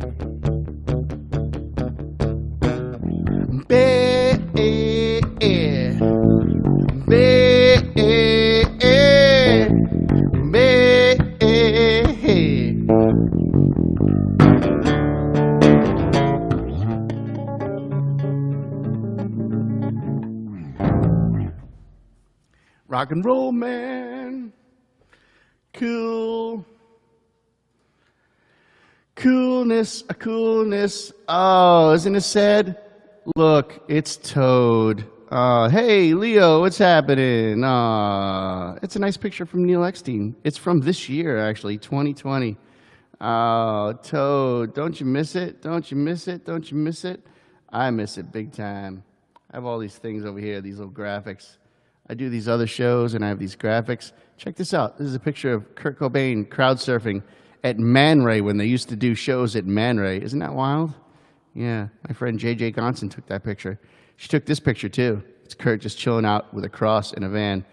Rock and roll, man. Cool. Coolness, a coolness. Oh, isn't it sad? Look, it's Toad. Hey, Leo, what's happening? It's a nice picture from Neil Eckstein. It's from this year, actually, 2020. Oh, Toad, don't you miss it? Don't you miss it? Don't you miss it? I miss it big time. I have all these things over here, these little graphics. I do these other shows, and I have these graphics. Check this out. This is a picture of Kurt Cobain crowd surfing at Man Ray when they used to do shows at Man Ray. Isn't that wild? Yeah, my friend J.J. Gonson took that picture. She took this picture, too. It's Kurt just chilling out with a cross in a van.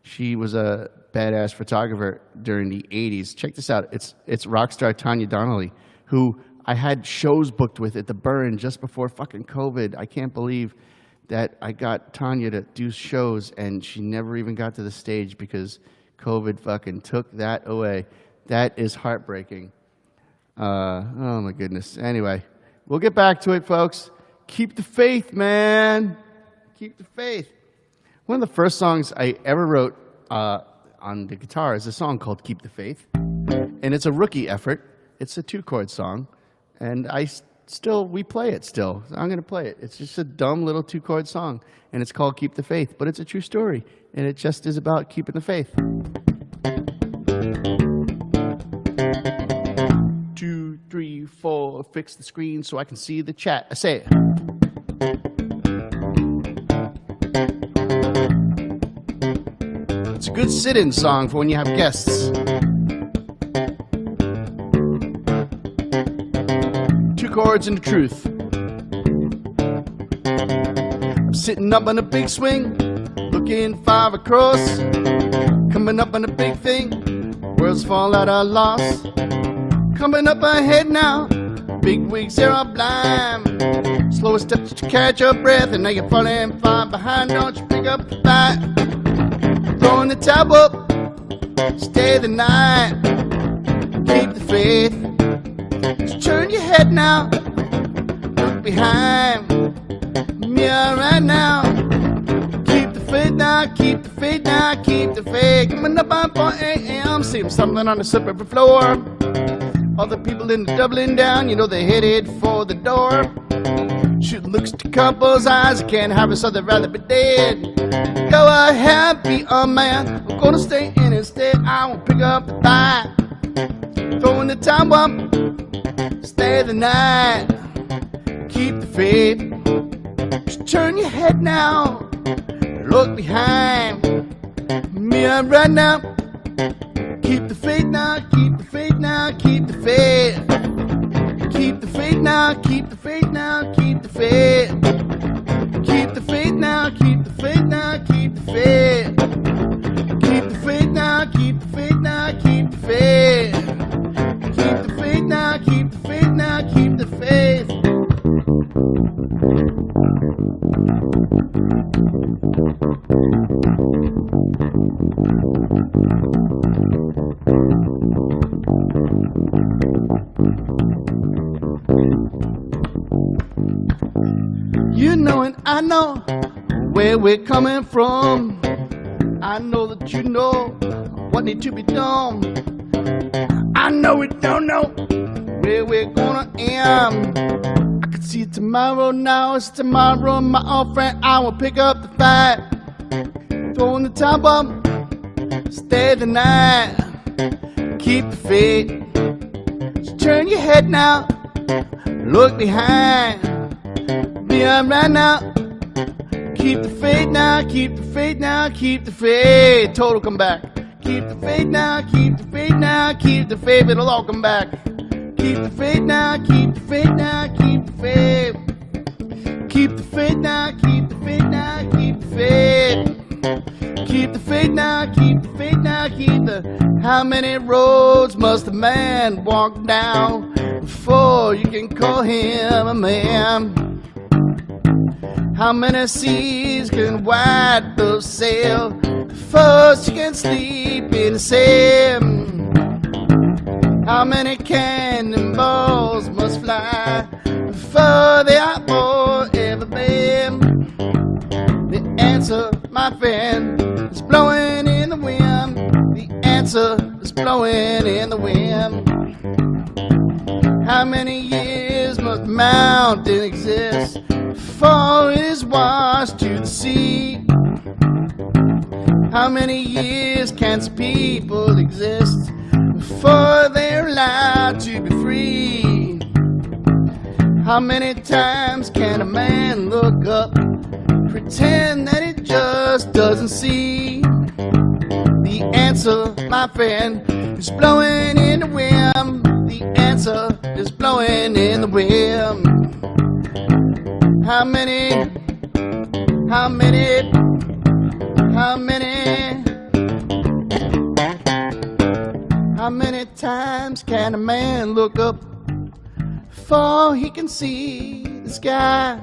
She was a badass photographer during the 80s. Check this out. It's rock star Tanya Donnelly, who I had shows booked with at the Burn just before fucking COVID. I can't believe that I got Tanya to do shows, and she never even got to the stage because COVID fucking took that away. That is heartbreaking. Oh, my goodness. Anyway, we'll get back to it, folks. Keep the faith, man. Keep the faith. One of the first songs I ever wrote on the guitar is a song called Keep the Faith. And it's a rookie effort. It's a 2-chord song. And we play it still. I'm going to play it. It's just a dumb little 2-chord song. And it's called Keep the Faith. But it's a true story. And it just is about keeping the faith. 2, 3, 4, fix the screen so I can see the chat. I say it. It's a good sit-in song for when you have guests. 2 chords and the truth. I'm sitting up on a big swing, looking 5 across, coming up on a big thing, worlds fall out of loss. Coming up ahead now, big wigs, they're all blind. Slower steps to catch your breath, and now you're falling far behind. Don't you pick up the fight, throwing the towel up, stay the night, keep the faith. Just turn your head now, look behind, mirror right now. Keep the faith now, keep the faith now, keep the faith. Coming up on 4 a.m., seeing something on the slippery floor. All the people in the doubling down, you know they're headed for the door. Shooting looks to couples' eyes, I can't have us, so they'd rather be dead. Go ahead, be a man, I'm gonna stay in instead. I won't pick up the fight, throwing the time up, stay the night, keep the faith. Just turn your head now, look behind, mirror right now. Keep the faith now, keep the faith now, keep the faith. Keep the faith now, keep the faith now, keep the faith. Keep the faith now, keep the faith now, keep the faith. Keep the faith now, keep the faith now, keep the faith. Keep the faith now, keep the faith now, keep the faith. You know and I know where we're coming from. I know that you know what needs to be done. I know we don't know where we're gonna end. I can see tomorrow now, it's tomorrow, my old friend. I will pick up the fight, throwing the top up, stay the night, keep the faith. So turn your head now, look behind, be alright now. Keep the faith now, keep the faith now, keep the faith. Total come back. Keep the faith now, keep the faith now, keep the faith. It'll all come back. Keep the faith now, keep the faith now, keep the faith. Keep the faith now, keep the faith now, keep the faith. Keep the faith now, keep the faith now, keep the. How many roads must a man walk down before you can call him a man? How many seas can white dove sail before she can sleep in the same? How many cannonballs must fly before they are all ever been? The answer, my friend, is blowing in the wind. The answer is blowing in the wind. How many years must a mountain exist before it is washed to the sea? How many years can some people exist before they're allowed to be free? How many times can a man look up, pretend that it just doesn't see? The answer, my friend, is blowing in the wind. The answer is blowing in the wind. How many times can a man look up before he can see the sky?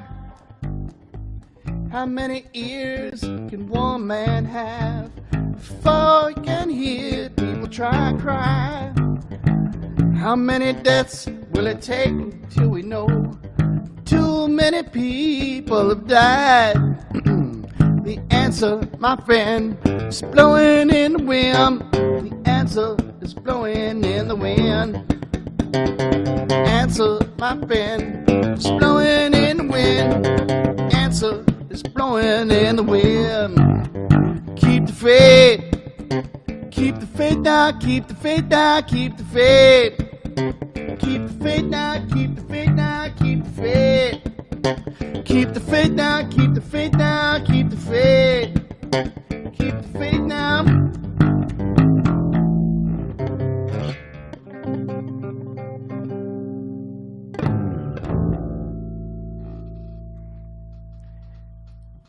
How many ears can one man have before he can hear people try and cry? How many deaths will it take till we know too many people have died? The answer, my friend, is blowing in the wind. The answer is blowing in the wind. Answer, my friend, is blowing in the wind. Answer is blowing in the wind. Keep the faith. Keep the faith now, keep the faith now, keep the faith. Keep the faith now, keep the faith now, keep the faith. Keep the faith now, keep the faith now, keep the faith. Keep the faith now.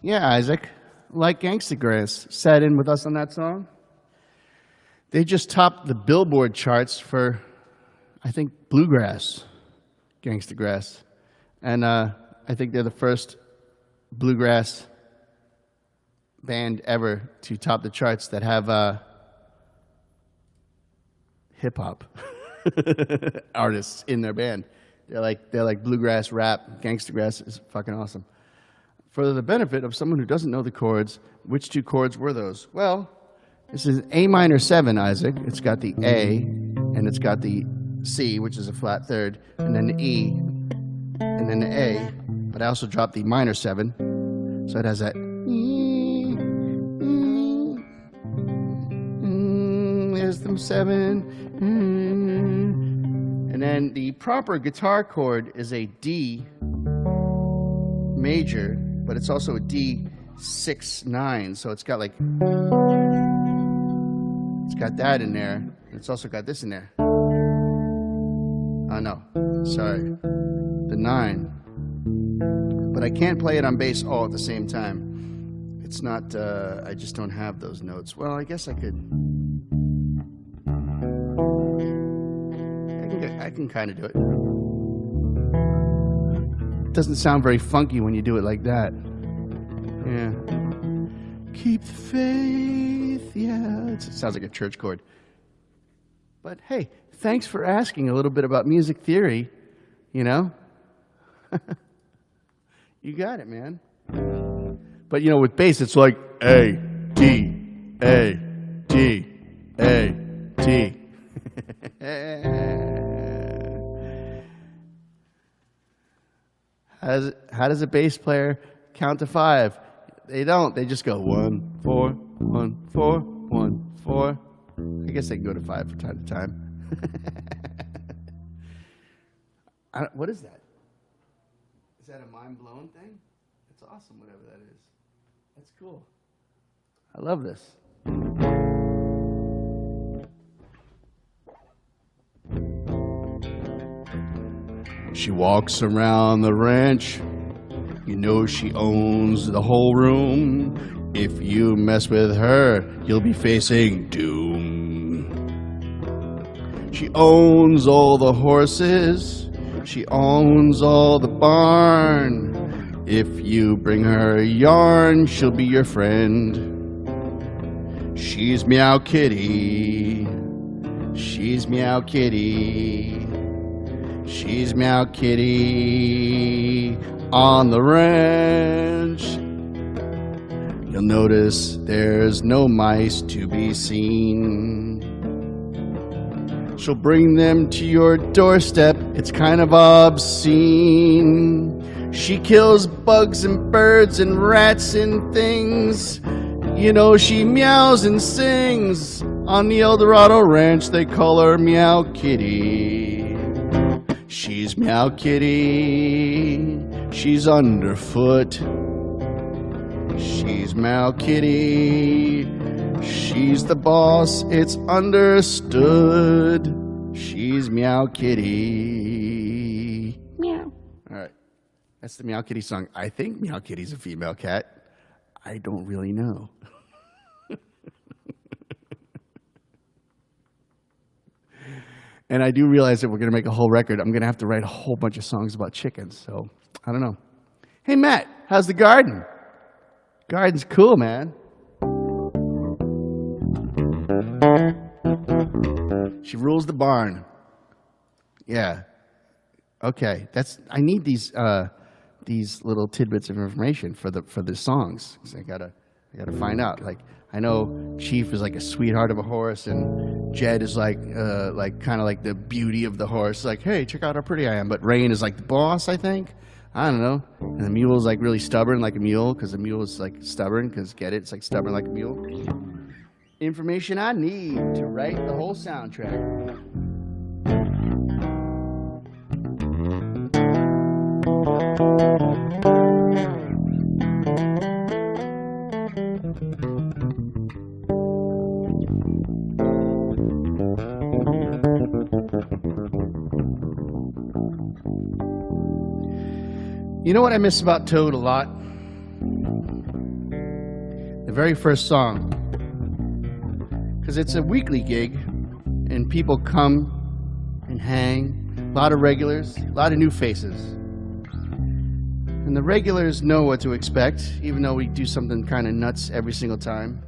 Yeah, Isaac, like Gangsta Grass, sat in with us on that song. They just topped the Billboard charts for, I think, bluegrass, Gangsta Grass. And I think they're the first bluegrass band ever to top the charts that have hip-hop artists in their band. They're like bluegrass rap. Gangsta Grass is fucking awesome. For the benefit of someone who doesn't know the chords, which two chords were those? Well, this is A minor 7, Isaac. It's got the A, and it's got the C, which is a flat third, and then the E, and then the A. But I also dropped the minor 7, so it has that. There's them 7. And then the proper guitar chord is a D major, but it's also a D6/9, so it's got like, it's got that in there, and it's also got this in there. Oh no, sorry, the 9. But I can't play it on bass all at the same time. It's not, I just don't have those notes. Well, I guess I could. I can kind of do it. It doesn't sound very funky when you do it like that. Yeah. Keep the faith. Yeah, it sounds like a church chord. But hey, thanks for asking a little bit about music theory, you know? You got it, man. But you know, with bass, it's like A, D, A, D, A, D. How does a bass player count to 5? They don't. They just go 1, 4, 1, 4, 1, 4. I guess they can go to 5 from time to time. What is that? Is that a mind-blown thing? That's awesome, whatever that is. That's cool. I love this. She walks around the ranch. You know she owns the whole room. If you mess with her, you'll be facing doom. She owns all the horses. She owns all the barn. If you bring her yarn, she'll be your friend. She's Meow Kitty. She's Meow Kitty. She's Meow Kitty on the ranch. You'll notice there's no mice to be seen. She'll bring them to your doorstep. It's kind of obscene. She kills bugs and birds and rats and things. You know she meows and sings. On the El Dorado Ranch they call her Meow Kitty. She's Meow Kitty. She's underfoot. She's Meow Kitty. She's the boss, it's understood. She's Meow Kitty. Meow. All right. That's the Meow Kitty song. I think Meow Kitty's a female cat. I don't really know. And I do realize that we're going to make a whole record. I'm going to have to write a whole bunch of songs about chickens. So, I don't know. Hey, Matt, how's the garden? Garden's cool, man. She rules the barn. Yeah. Okay. I need these little tidbits of information for the songs. So I gotta find out. Like, I know Chief is like a sweetheart of a horse, and Jed is like kind of like the beauty of the horse. Like, hey, check out how pretty I am. But Rain is like the boss, I think. I don't know. And the mule is like really stubborn, like a mule, because the mule is like stubborn. Because get it? It's like stubborn like a mule. Information I need to write the whole soundtrack. You know what I miss about Toad a lot? The very first song. Because it's a weekly gig, and people come and hang. A lot of regulars, a lot of new faces. And the regulars know what to expect, even though we do something kind of nuts every single time.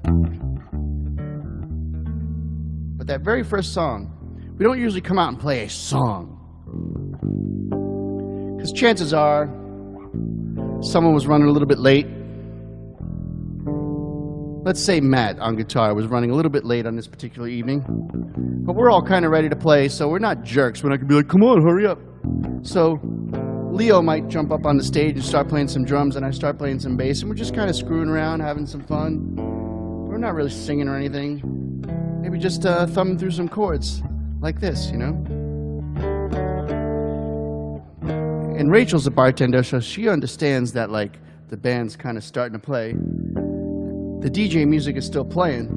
But that very first song, we don't usually come out and play a song. Because chances are, someone was running a little bit late. Let's say Matt on guitar was running a little bit late on this particular evening. But we're all kind of ready to play, so we're not jerks. We're not going to be like, come on, hurry up. So Leo might jump up on the stage and start playing some drums, and I start playing some bass, and we're just kind of screwing around, having some fun. We're not really singing or anything. Maybe just thumbing through some chords, like this, you know? And Rachel's a bartender, so she understands that, like, the band's kind of starting to play. The DJ music is still playing.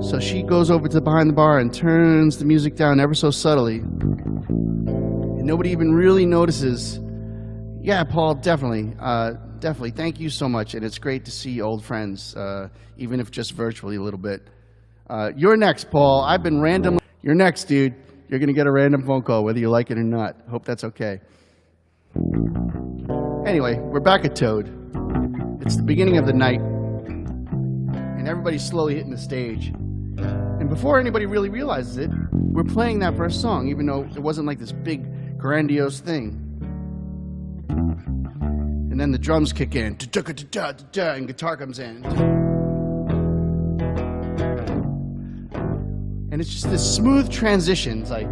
So she goes over to behind the bar and turns the music down ever so subtly. And nobody even really notices. Yeah, Paul, definitely. Definitely. Thank you so much. And it's great to see old friends, even if just virtually a little bit. You're next, Paul. I've been randomly... You're next, dude. You're going to get a random phone call, whether you like it or not. Hope that's okay. Anyway, we're back at Toad. It's the beginning of the night, and everybody's slowly hitting the stage. And before anybody really realizes it, we're playing that first song, even though it wasn't like this big, grandiose thing. And then the drums kick in, and guitar comes in. And it's just this smooth transition, like...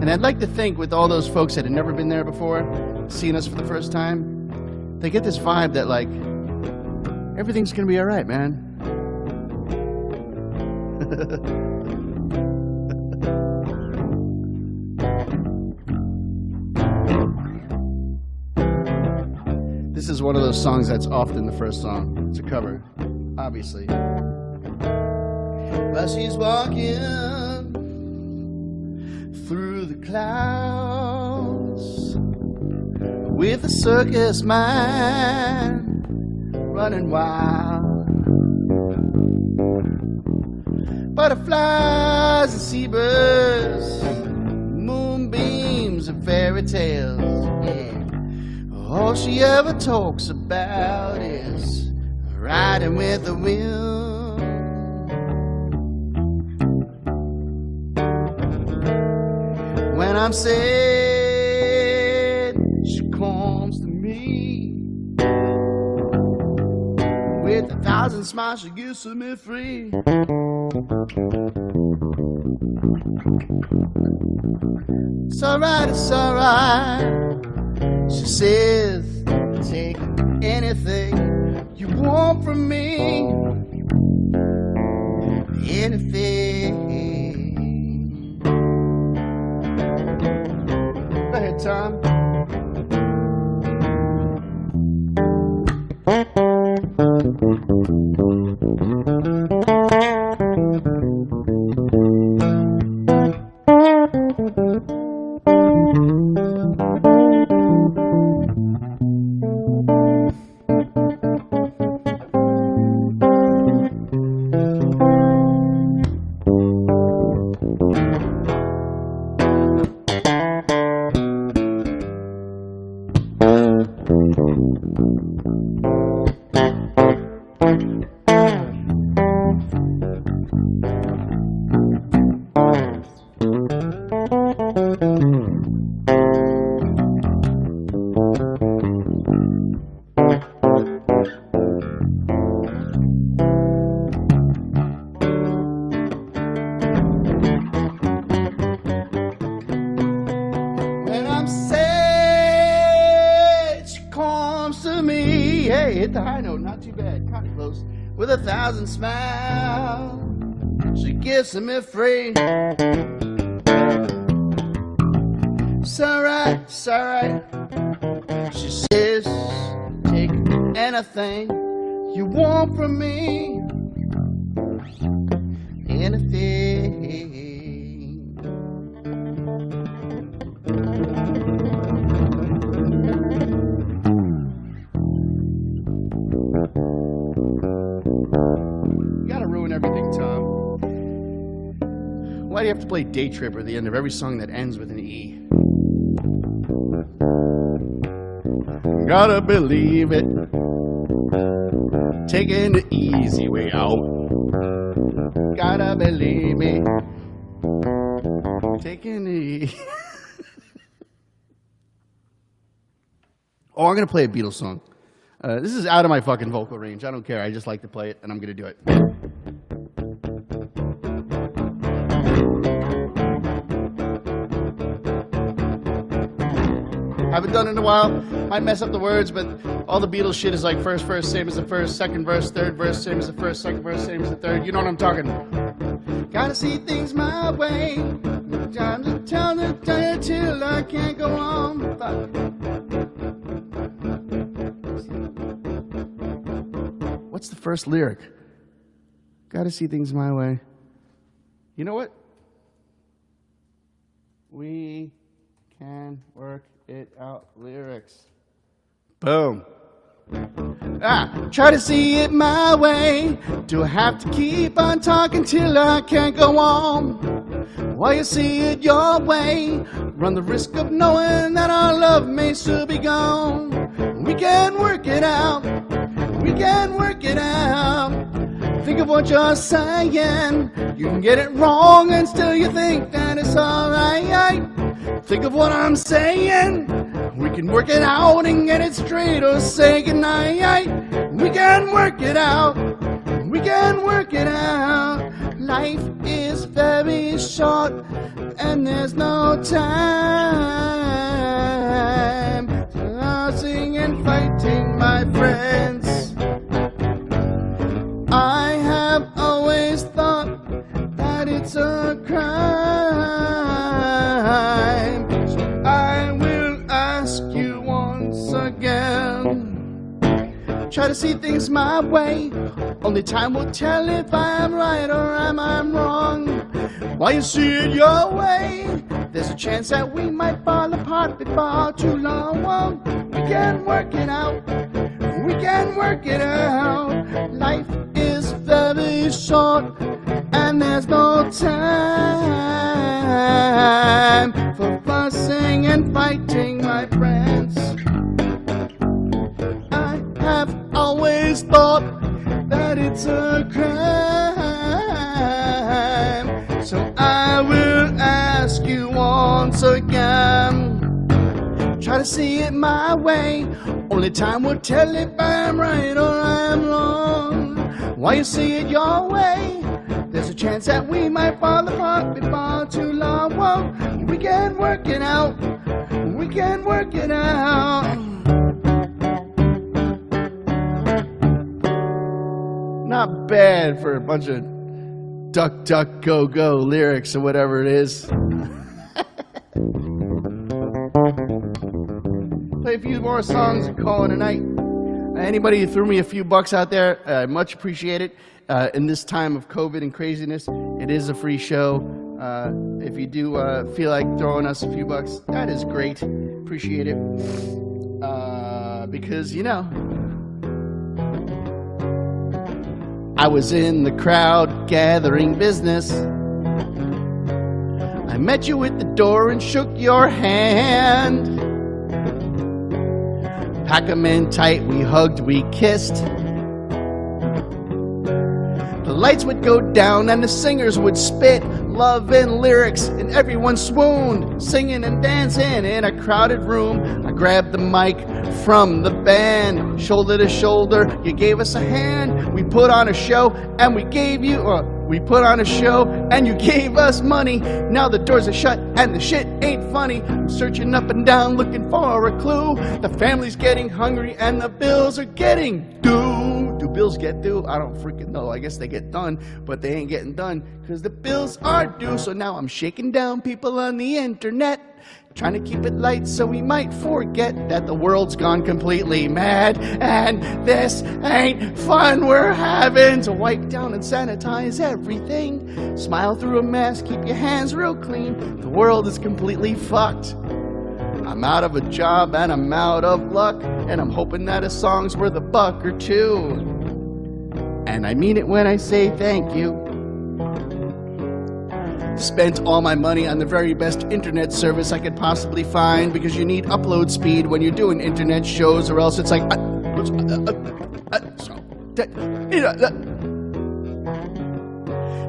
And I'd like to think with all those folks that had never been there before, seeing us for the first time, they get this vibe that, like, everything's gonna be all right, man. This is one of those songs that's often the first song. It's a cover, obviously. But she's walking through the clouds with a circus mind running wild. Butterflies and seabirds, moonbeams and fairy tales. Yeah. All she ever talks about is riding with the wind. When I'm sad, she comes to me with 1,000 smiles. She gives to me free. It's alright, it's alright. She says, take anything you want from me. Anything. Go ahead, Tom. Hey, hit the high note, not too bad, kind of close. With 1,000 smiles, she gives me free. It's alright, it's alright. She says, take anything you want from me. Anything. You gotta ruin everything, Tom. Why do you have to play Day Tripper at the end of every song that ends with an E? Gotta believe it. Taking the easy way out. Gotta believe me. Taking the Oh, I'm gonna play a Beatles song. This is out of my fucking vocal range. I don't care. I just like to play it, and I'm gonna do it. Haven't done it in a while. Might mess up the words, but all the Beatles shit is like first verse, same as the first, second verse, third verse, same as the first, second verse, same as the third. You know what I'm talking about. Gotta see things my way. Time to tell you till I can't go on. Fuck. What's the first lyric? Gotta see things my way. You know what? We can work it out. Lyrics. Boom. Try to see it my way. Do I have to keep on talking till I can't go on? While you see it your way, run the risk of knowing that our love may soon be gone. We can work it out. We can work it out. Think of what you're saying. You can get it wrong and still you think that it's alright. Think of what I'm saying. We can work it out and get it straight or say goodnight. We can work it out. We can work it out. Life is very short and there's no time to my friends. I have always thought that it's a crime. So I will ask you once again. Try to see things my way. Only time will tell if I'm right or am I wrong. While you see it your way, there's a chance that we might fall apart before too long. Well, we can work it out. We can work it out. Life is very short, and there's no time for fussing and fighting, my friends. I have always thought that it's a crime. So I will ask you once again. Try to see it my way. Only time will tell if I'm right or I'm wrong. While you see it your way, there's a chance that we might fall apart before too long. Well, we can work it out. We can work it out. Not bad for a bunch of duck, duck, go, go lyrics or whatever it is. Play a few more songs and call it a night. Anybody who threw me a few bucks out there, I much appreciate it. In this time of COVID and craziness, it is a free show. If you do feel like throwing us a few bucks, that is great. Appreciate it. Because, you know, I was in the crowd gathering business. I met you at the door and shook your hand. Pack 'em in tight, we hugged, we kissed. The lights would go down and the singers would spit love and lyrics, and everyone swooned, singing and dancing in a crowded room. I grabbed the mic from the band, shoulder to shoulder, you gave us a hand. We put on a show and we gave you, and you gave us money. Now the doors are shut and the shit ain't funny. I'm searching up and down looking for a clue. The family's getting hungry and the bills are getting due. Do bills get due? I don't freaking know. I guess they get done, but they ain't getting done because the bills are due. So now I'm shaking down people on the internet, trying to keep it light so we might forget that the world's gone completely mad and this ain't fun. We're having to wipe down and sanitize everything. Smile through a mask, keep your hands real clean. The world is completely fucked. I'm out of a job and I'm out of luck, and I'm hoping that a song's worth a buck or two. And I mean it when I say thank you. Spent all my money on the very best internet service I could possibly find, because you need upload speed when you're doing internet shows, or else it's like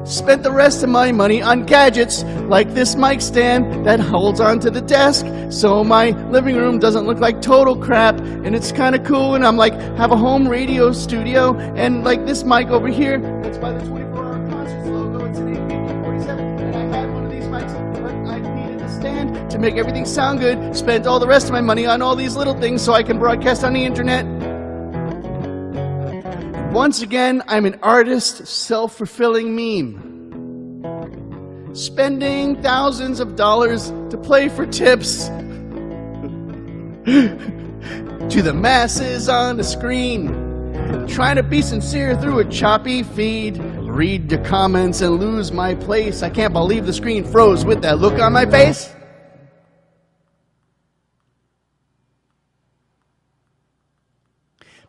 spent the rest of my money on gadgets like this mic stand that holds onto the desk so my living room doesn't look like total crap, and it's kind of cool. And I'm like, have a home radio studio, and like this mic over here, that's by the 24-hour concerts logo. It's an AK-47, and I had one of these mics, but I needed a stand to make everything sound good. Spent all the rest of my money on all these little things so I can broadcast on the internet. Once again, I'm an artist, self-fulfilling meme. Spending thousands of dollars to play for tips to the masses on the screen. Trying to be sincere through a choppy feed. Read the comments and lose my place. I can't believe the screen froze with that look on my face.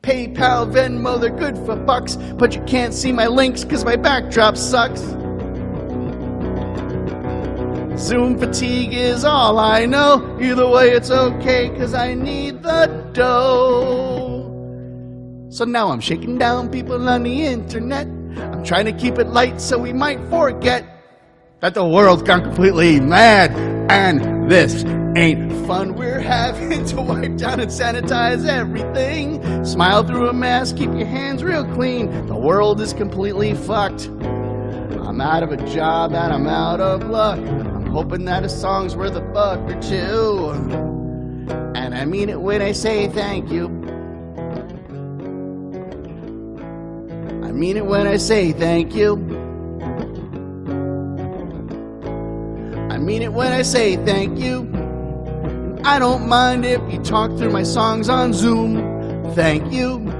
PayPal, Venmo, they're good for bucks, but you can't see my links because my backdrop sucks. Zoom fatigue is all I know. Either way it's okay, because I need the dough. So now I'm shaking down people on the internet. I'm trying to keep it light so we might forget that the world's gone completely mad, and this ain't fun. We're having to wipe down and sanitize everything. Smile through a mask, keep your hands real clean. The world is completely fucked. I'm out of a job and I'm out of luck. I'm hoping that a song's worth a buck or two. And I mean it when I say thank you. I mean it when I say thank you. I mean it when I say thank you. I don't mind if you talk through my songs on Zoom. Thank you.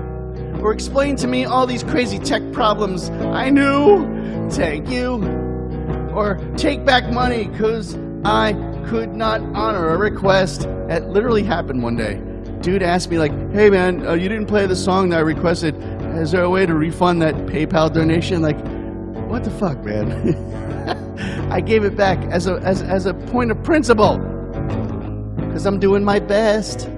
Or explain to me all these crazy tech problems I knew. Thank you. Or take back money because I could not honor a request. That literally happened one day. Dude asked me like, hey man, you didn't play the song that I requested. Is there a way to refund that PayPal donation? Like, what the fuck, man? I gave it back as a point of principle. Because I'm doing my best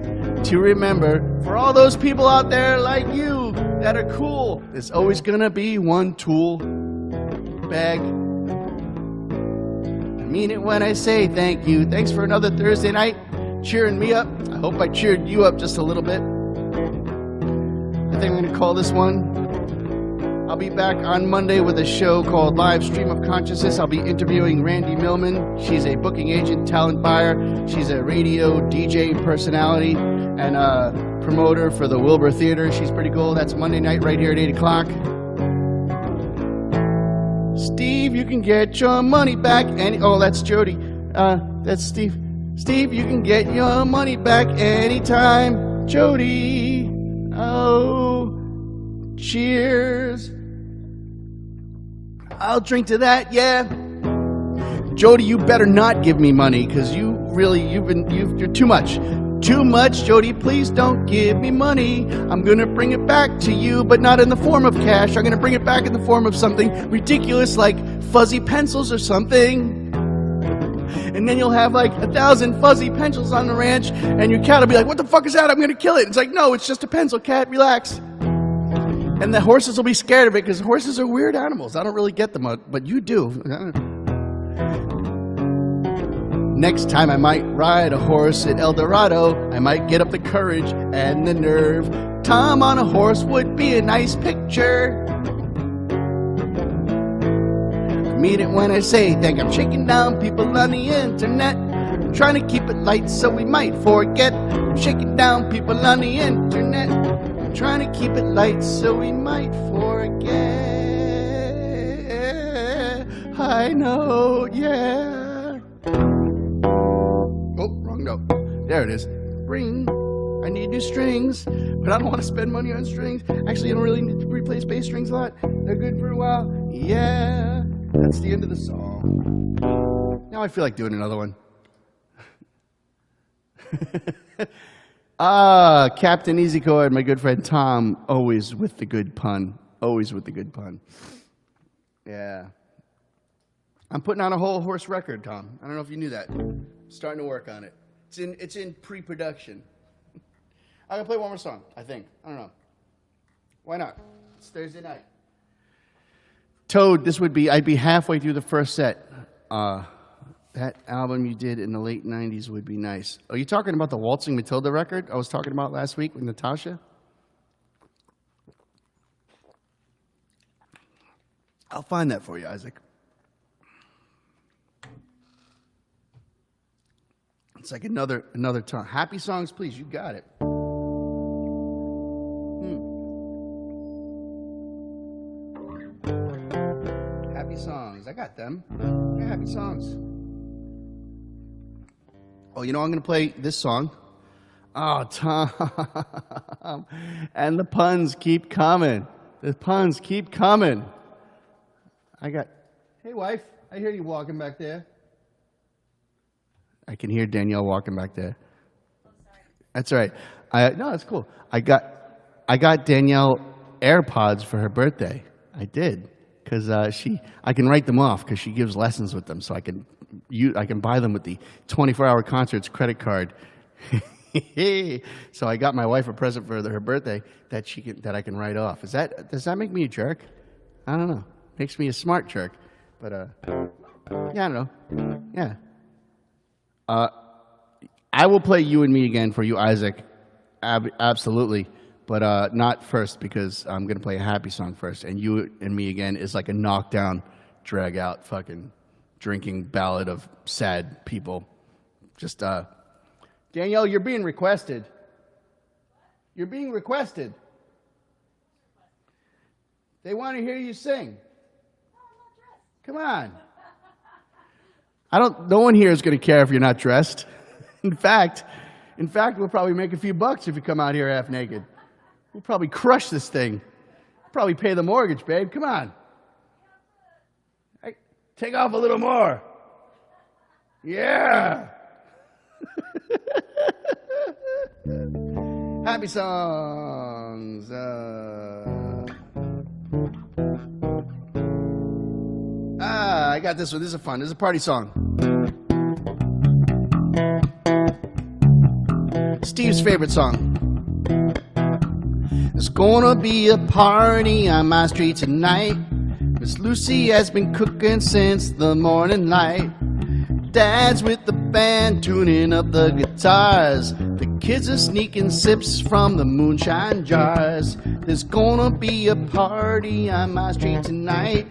to remember, for all those people out there like you that are cool, there's always gonna be one tool bag. I mean it when I say thank you. Thanks for another Thursday night cheering me up. I hope I cheered you up just a little bit. I think I'm gonna call this one. I'll be back on Monday with a show called Live Stream of Consciousness. I'll be interviewing Randy Millman. She's a booking agent, talent buyer. She's a radio DJ personality and a promoter for the Wilbur Theater. She's pretty cool. That's Monday night right here at 8 o'clock. Steve, you can get your money back. Oh, that's Jody. That's Steve. Steve, you can get your money back anytime. Jody. Oh, cheers. I'll drink to that, yeah. Jody, you better not give me money, because you're too much. Too much, Jody, please don't give me money. I'm gonna bring it back to you, but not in the form of cash. I'm gonna bring it back in the form of something ridiculous like fuzzy pencils or something. And then you'll have like 1,000 fuzzy pencils on the ranch, and your cat will be like, what the fuck is that? I'm gonna kill it. It's like, no, it's just a pencil, cat, relax. And the horses will be scared of it, because horses are weird animals. I don't really get them, but you do. Next time I might ride a horse at El Dorado. I might get up the courage and the nerve. Tom on a horse would be a nice picture. I mean it when I say thank. I'm shaking down people on the internet. I'm trying to keep it light so we might forget. I'm shaking down people on the internet. I'm trying to keep it light so we might forget. I know, yeah. Oh, wrong note. There it is. Ring. I need new strings, but I don't want to spend money on strings. Actually, I don't really need to replace bass strings a lot. They're good for a while. Yeah. That's the end of the song. Now I feel like doing another one. Captain Easy Chord, my good friend Tom, always with the good pun. Always with the good pun. Yeah. I'm putting on a whole horse record, Tom. I don't know if you knew that. Starting to work on it. It's in pre-production. I'm gonna play one more song, I think. I don't know. Why not? It's Thursday night. Toad, I'd be halfway through the first set. That album you did in the late 90s would be nice. Are you talking about the Waltzing Matilda record I was talking about last week with Natasha? I'll find that for you, Isaac. It's like another time. Happy songs, please. You got it. Happy songs. I got them. Yeah, happy songs. Oh, you know, I'm going to play this song. Oh, Tom. And the puns keep coming. The puns keep coming. Hey, wife. I hear you walking back there. I can hear Danielle walking back there. Oh, sorry. That's all right. No, that's cool. I got Danielle AirPods for her birthday. I did, because I can write them off because she gives lessons with them, so I can buy them with the 24-hour concerts credit card. So I got my wife a present for her birthday that I can write off. Does that make me a jerk? I don't know. Makes me a smart jerk, but yeah, I don't know. Yeah. I will play You and Me again for you, Isaac. Absolutely. But not first, because I'm going to play a happy song first. And You and Me again is like a knockdown, drag out, fucking drinking ballad of sad people. Just, Danielle, you're being requested. You're being requested. They want to hear you sing. Come on. No one here is going to care if you're not dressed. In fact, we'll probably make a few bucks if you come out here half naked. We'll probably crush this thing. Probably pay the mortgage, babe. Come on. Hey, take off a little more. Yeah. Happy songs. I got this one. This is fun. This is a party song. Steve's favorite song. There's gonna be a party on my street tonight. Miss Lucy has been cooking since the morning light. Dad's with the band tuning up the guitars. The kids are sneaking sips from the moonshine jars. There's gonna be a party on my street tonight.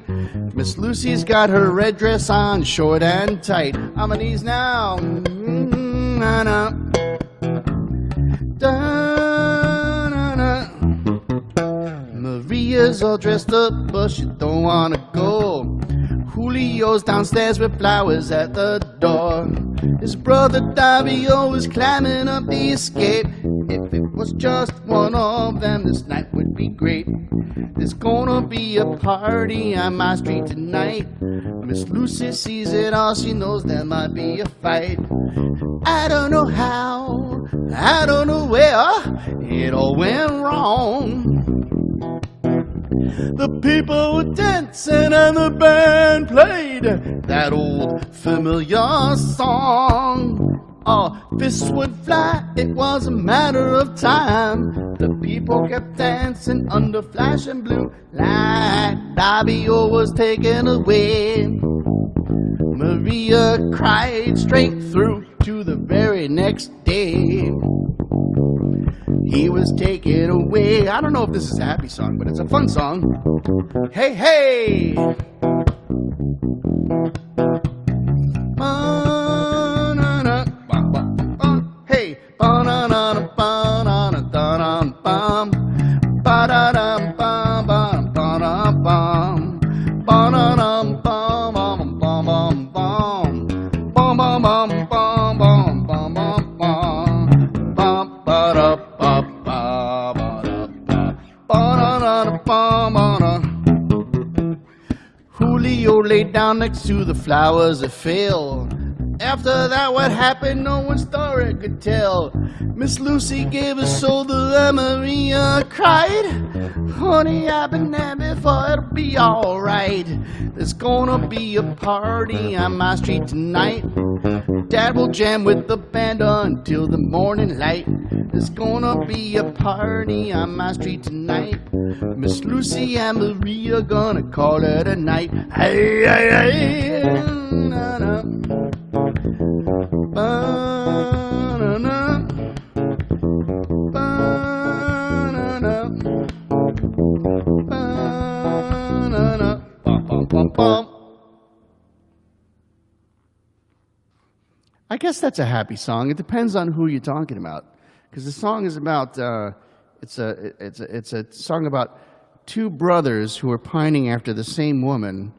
Miss Lucy's got her red dress on, short and tight. On my knees now. Maria's all dressed up, but she don't wanna go. Julio's downstairs with flowers at the door. His brother Davio is climbing up the escape. If it was just one of them, this night would be great. There's gonna be a party on my street tonight. Miss Lucy sees it all, she knows there might be a fight. I don't know how, I don't know where, it all went wrong. The people were dancing and the band played that old familiar song. Oh, fists would fly, it was a matter of time. The people kept dancing under flashing blue light. Davio was taken away. Maria cried straight through to the very next day. He was taken away. I don't know if this is a happy song, but it's a fun song. Hey, hey! Ba-na-na, ba-ba-ba. Hey! Ba-na-na, ba-na-na-da-na-bam. Ba-da-dam-bam-bam-bam-bam. Ba-na-na-bam-bam-bam-bam-bam. Julio laid down next to the flowers that fell. After that, what happened, no one's story could tell. Miss Lucy gave her shoulder and Maria cried, honey, I've been there before, it'll be alright. There's gonna be a party on my street tonight. Dad will jam with the band until the morning light. There's gonna be a party on my street tonight. Miss Lucy and Maria gonna call it a night. Hey, hey, hey, na, na. Ba-na-na. Ba-na-na. Ba-na-na. Bum-bum-bum-bum. I guess that's a happy song. It depends on who you're talking about, because the song is about it's a song about two brothers who are pining after the same woman,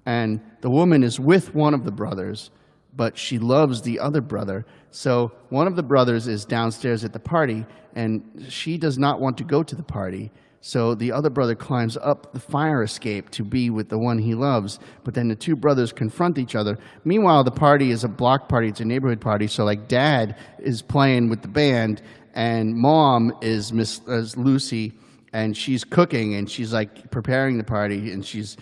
and the woman is with one of the brothers, but she loves the other brother. So one of the brothers is downstairs at the party, and she does not want to go to the party. So the other brother climbs up the fire escape to be with the one he loves, but then the two brothers confront each other. Meanwhile, the party is a block party, it's a neighborhood party, so like Dad is playing with the band, and Mom is Miss Lucy, and she's cooking, and she's like preparing the party, and she's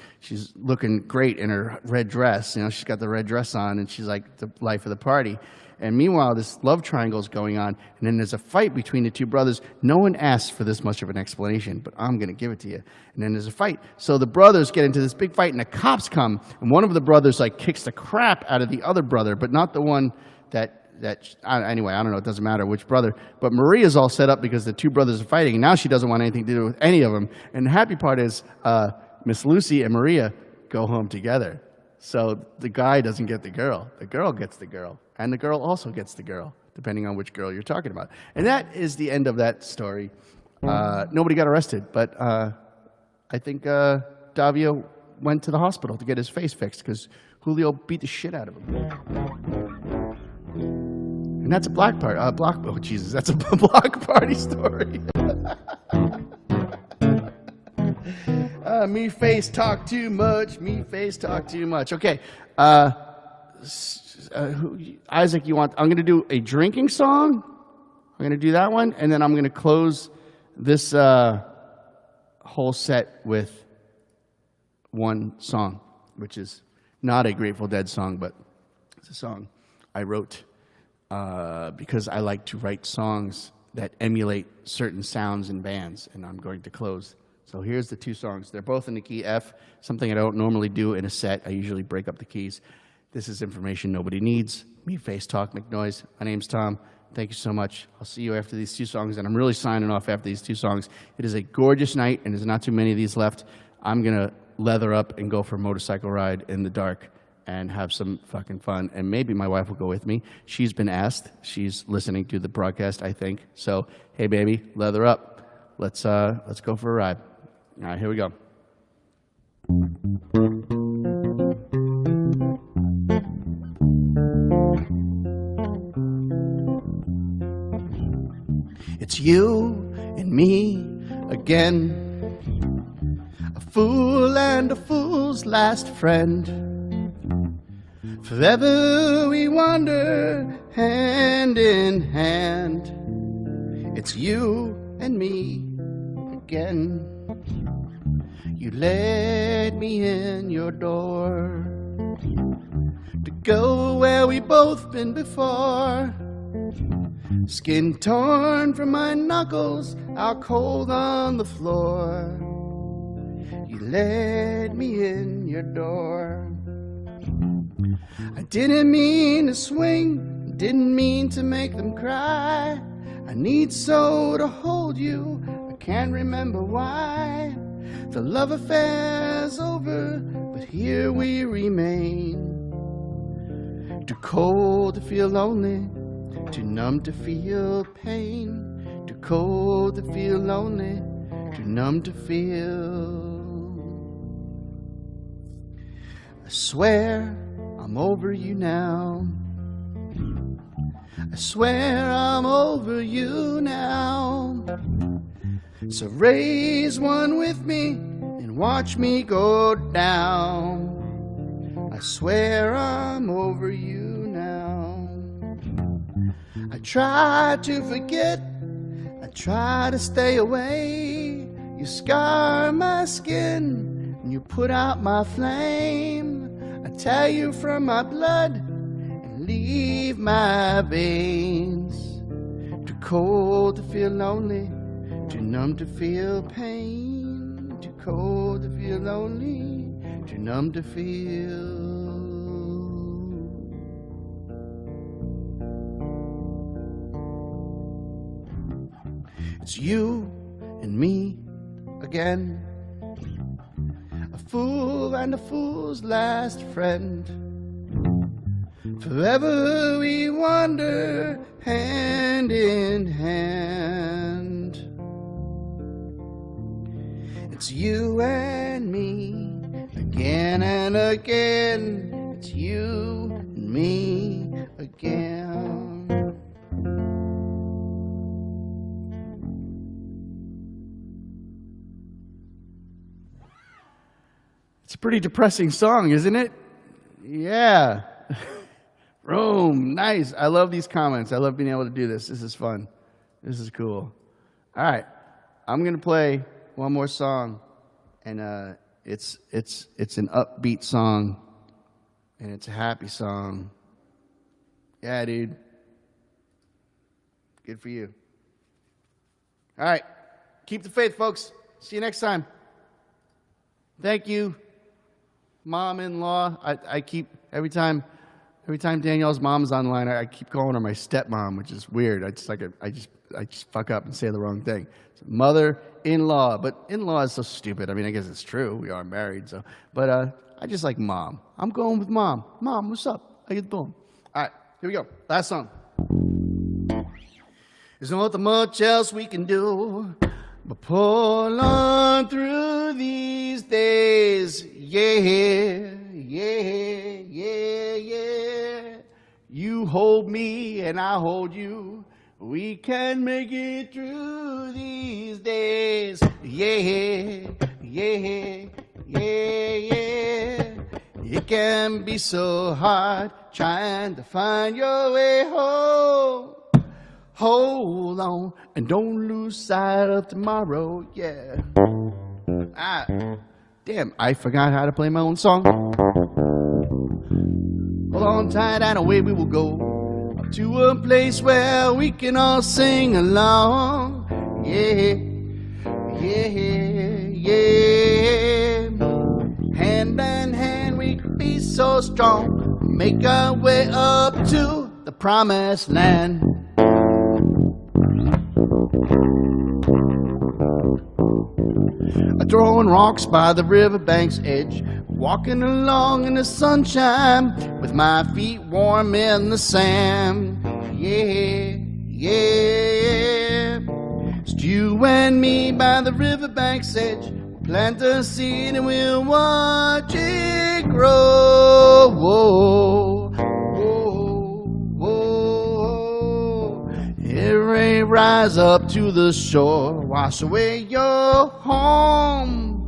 looking great in her red dress. You know, she's got the red dress on, and she's like the life of the party. And meanwhile, this love triangle is going on, and then there's a fight between the two brothers. No one asked for this much of an explanation, but I'm going to give it to you. And then there's a fight. So the brothers get into this big fight, and the cops come, and one of the brothers like kicks the crap out of the other brother, but not the one anyway, I don't know, it doesn't matter which brother. But Maria's all set up because the two brothers are fighting, and now she doesn't want anything to do with any of them. And the happy part is Miss Lucy and Maria go home together. So the guy doesn't get the girl gets the girl. And the girl also gets the girl, depending on which girl you're talking about. And that is the end of that story. Nobody got arrested, but I I think Davio went to the hospital to get his face fixed because Julio beat the shit out of him. And that's a block party. Oh Jesus, that's a block party story. Me face talk too much. Me face talk too much. Okay, Isaac, I'm going to do a drinking song. I'm going to do that one, and then I'm going to close this whole set with one song, which is not a Grateful Dead song, but it's a song I wrote because I like to write songs that emulate certain sounds in bands, and I'm going to close. So here's the two songs. They're both in the key F, something I don't normally do in a set. I usually break up the keys. This is information nobody needs. Me, Face Talk, McNoise. My name's Tom. Thank you so much. I'll see you after these two songs, and I'm really signing off after these two songs. It is a gorgeous night, and there's not too many of these left. I'm going to leather up and go for a motorcycle ride in the dark and have some fucking fun, and maybe my wife will go with me. She's been asked. She's listening to the broadcast, I think. So, hey, baby, leather up. Let's go for a ride. All right, here we go. It's you and me again, a fool and a fool's last friend. Forever we wander hand in hand. It's you and me again. You let me in your door to go where we both been before. Skin torn from my knuckles, out cold on the floor. You let me in your door. I didn't mean to swing, didn't mean to make them cry. I need so to hold you, I can't remember why. The love affair's over, but here we remain. Too cold to feel lonely, too numb to feel pain. Too cold to feel lonely, too numb to feel. I swear I'm over you now. I swear I'm over you now. So raise one with me and watch me go down. I swear I'm over you now. I try to forget, I try to stay away. You scar my skin and you put out my flame. I tear you from my blood and leave my veins. Too cold to feel lonely, too numb to feel pain. Too cold to feel lonely, too numb to feel. It's you and me again, a fool and a fool's last friend. Forever we wander hand in hand. It's you and me again and again. It's you and me again. It's a pretty depressing song, isn't it? Yeah. Rome, nice. I love these comments. I love being able to do this. This is fun. This is cool. All right. I'm going to play one more song, and it's an upbeat song, and it's a happy song. Yeah, dude. Good for you. All right. Keep the faith, folks. See you next time. Thank you, mom-in-law. I keep, every time Danielle's mom's online, I keep calling her my stepmom, which is weird. I just fuck up and say the wrong thing. So mother-in-law, but in-law is so stupid. I mean, I guess it's true. We are married, so. But I just like mom. I'm going with mom. Mom, what's up? How you doing? All right, here we go. Last song. There's not much else we can do. But pull on through these days, yeah, yeah, yeah, yeah. You hold me and I hold you. We can make it through these days, yeah, yeah, yeah, yeah. It can be so hard trying to find your way home. Hold on and don't lose sight of tomorrow, yeah. Damn, I forgot how to play my own song. Hold on tight and away we will go up to a place where we can all sing along. Yeah, yeah, yeah. Hand in hand we can be so strong. Make our way up to the promised land. Throwing rocks by the riverbank's edge, walking along in the sunshine with my feet warm in the sand. Yeah, yeah. It's you and me by the riverbank's edge. Plant a seed and we'll watch it grow. Whoa, whoa, whoa. It may rise up to the shore, wash away your home.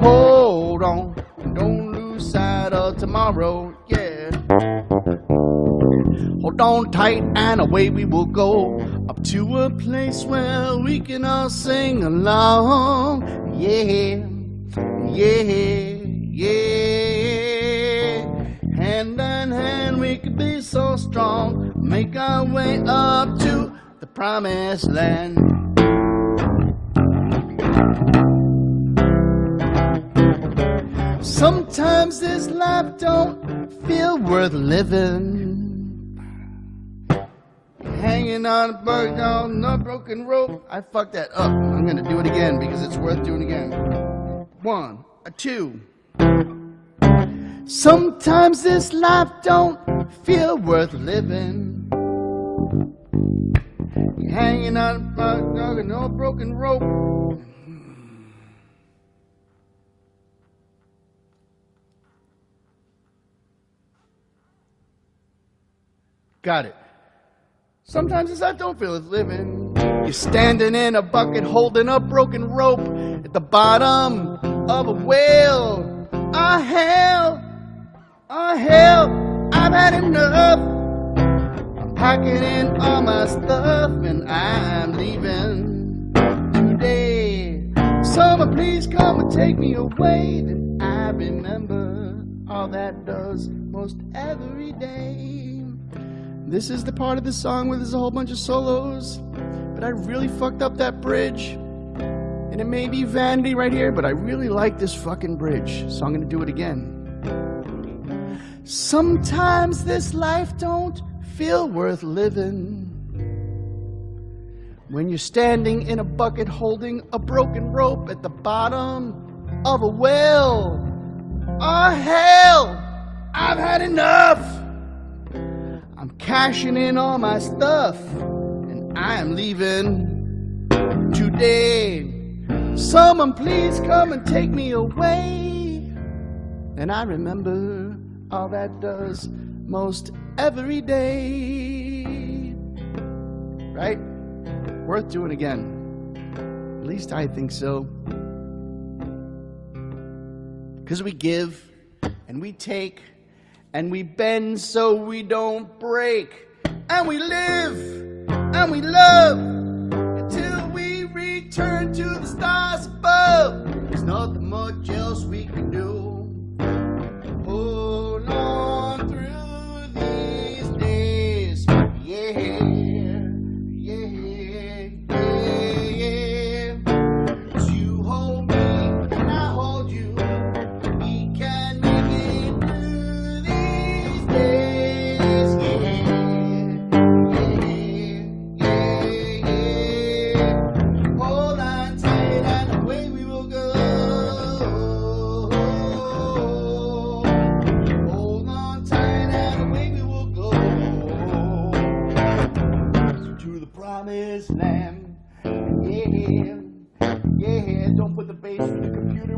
Hold on, don't lose sight of tomorrow, yeah. Hold on tight and away we will go up to a place where we can all sing along. Yeah, yeah, yeah. Hand in hand we could be so strong. Make our way up to the promised land. Sometimes this life don't feel worth living. Hanging on a broken rope. I fucked that up. I'm gonna do it again because it's worth doing again. 1, 2. Sometimes this life don't feel worth living. You're hanging on a broken rope. Got it. Sometimes this life don't feel worth living. You're standing in a bucket holding a broken rope at the bottom of a whale. Oh hell, I've had enough. I'm packing in all my stuff and I'm leaving today. Someone please come and take me away. Then I remember all that does most every day. This is the part of the song where there's a whole bunch of solos, but I really fucked up that bridge. And it may be vanity right here, but I really like this fucking bridge, so I'm gonna do it again. Sometimes this life don't feel worth living. When you're standing in a bucket holding a broken rope at the bottom of a well. Oh hell, I've had enough. I'm cashing in all my stuff and I'm leaving today. Someone please come and take me away. And I remember all that does most every day. Right? Worth doing again. At least I think so. Because we give and we take and we bend so we don't break. And we live and we love until we return to the stars above. There's nothing much else we can do. Hold on through these days. Yeah, yeah, yeah, yeah. You hold me and I hold you. We can make it through these days. Yeah, yeah, yeah. Hold on tight and away we will go. Hold on tight and away we will go to the promised land. Yeah,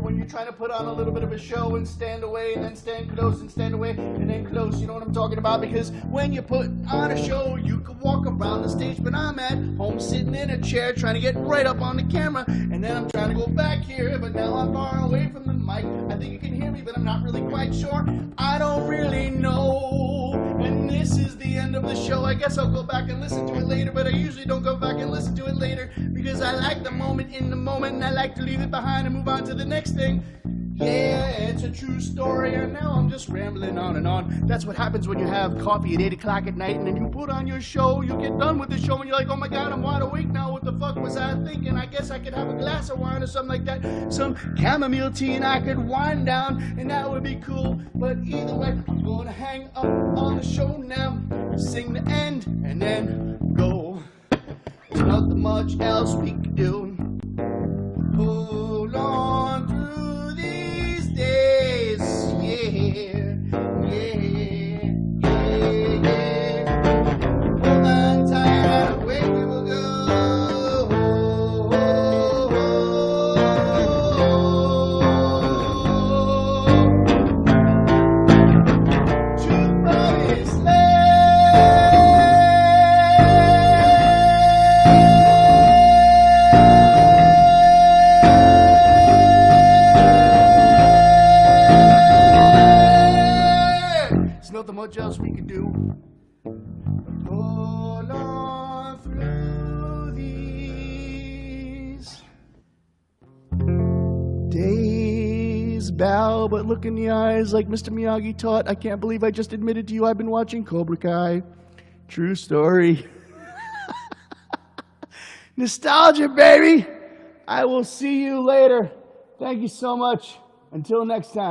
when you're trying to put on a little bit of a show and stand away and then stand close and stand away and then close. You know what I'm talking about? Because when you put on a show, you can walk around the stage, but I'm at home sitting in a chair trying to get right up on the camera, and then I'm trying to go back here, but now I'm far away from the mic. I think you can hear me, but I'm not really quite sure. I don't really know. And this is the end of the show. I guess I'll go back and listen to it later, but I usually don't go back and listen to it later because I like the moment in the moment, and I like to leave it behind and move on to the next thing. Yeah, it's a true story, and now I'm just rambling on and on. That's what happens when you have coffee at 8 o'clock at night, and then you put on your show, you get done with the show, and you're like, oh my God, I'm wide awake now. What the fuck was I thinking? I guess I could have a glass of wine or something like that. Some chamomile tea, and I could wind down, and that would be cool. But either way, I'm going to hang up on the show now, sing the end, and then go. There's nothing much else we can do. Hold on through these days, yeah, yeah, yeah, yeah. Hold on tight and away we will go. To promised land. Nothing much else we can do. Hold on through these days. Bow, but look in the eyes like Mr. Miyagi taught. I can't believe I just admitted to you I've been watching Cobra Kai. True story. Nostalgia, baby. I will see you later. Thank you so much. Until next time.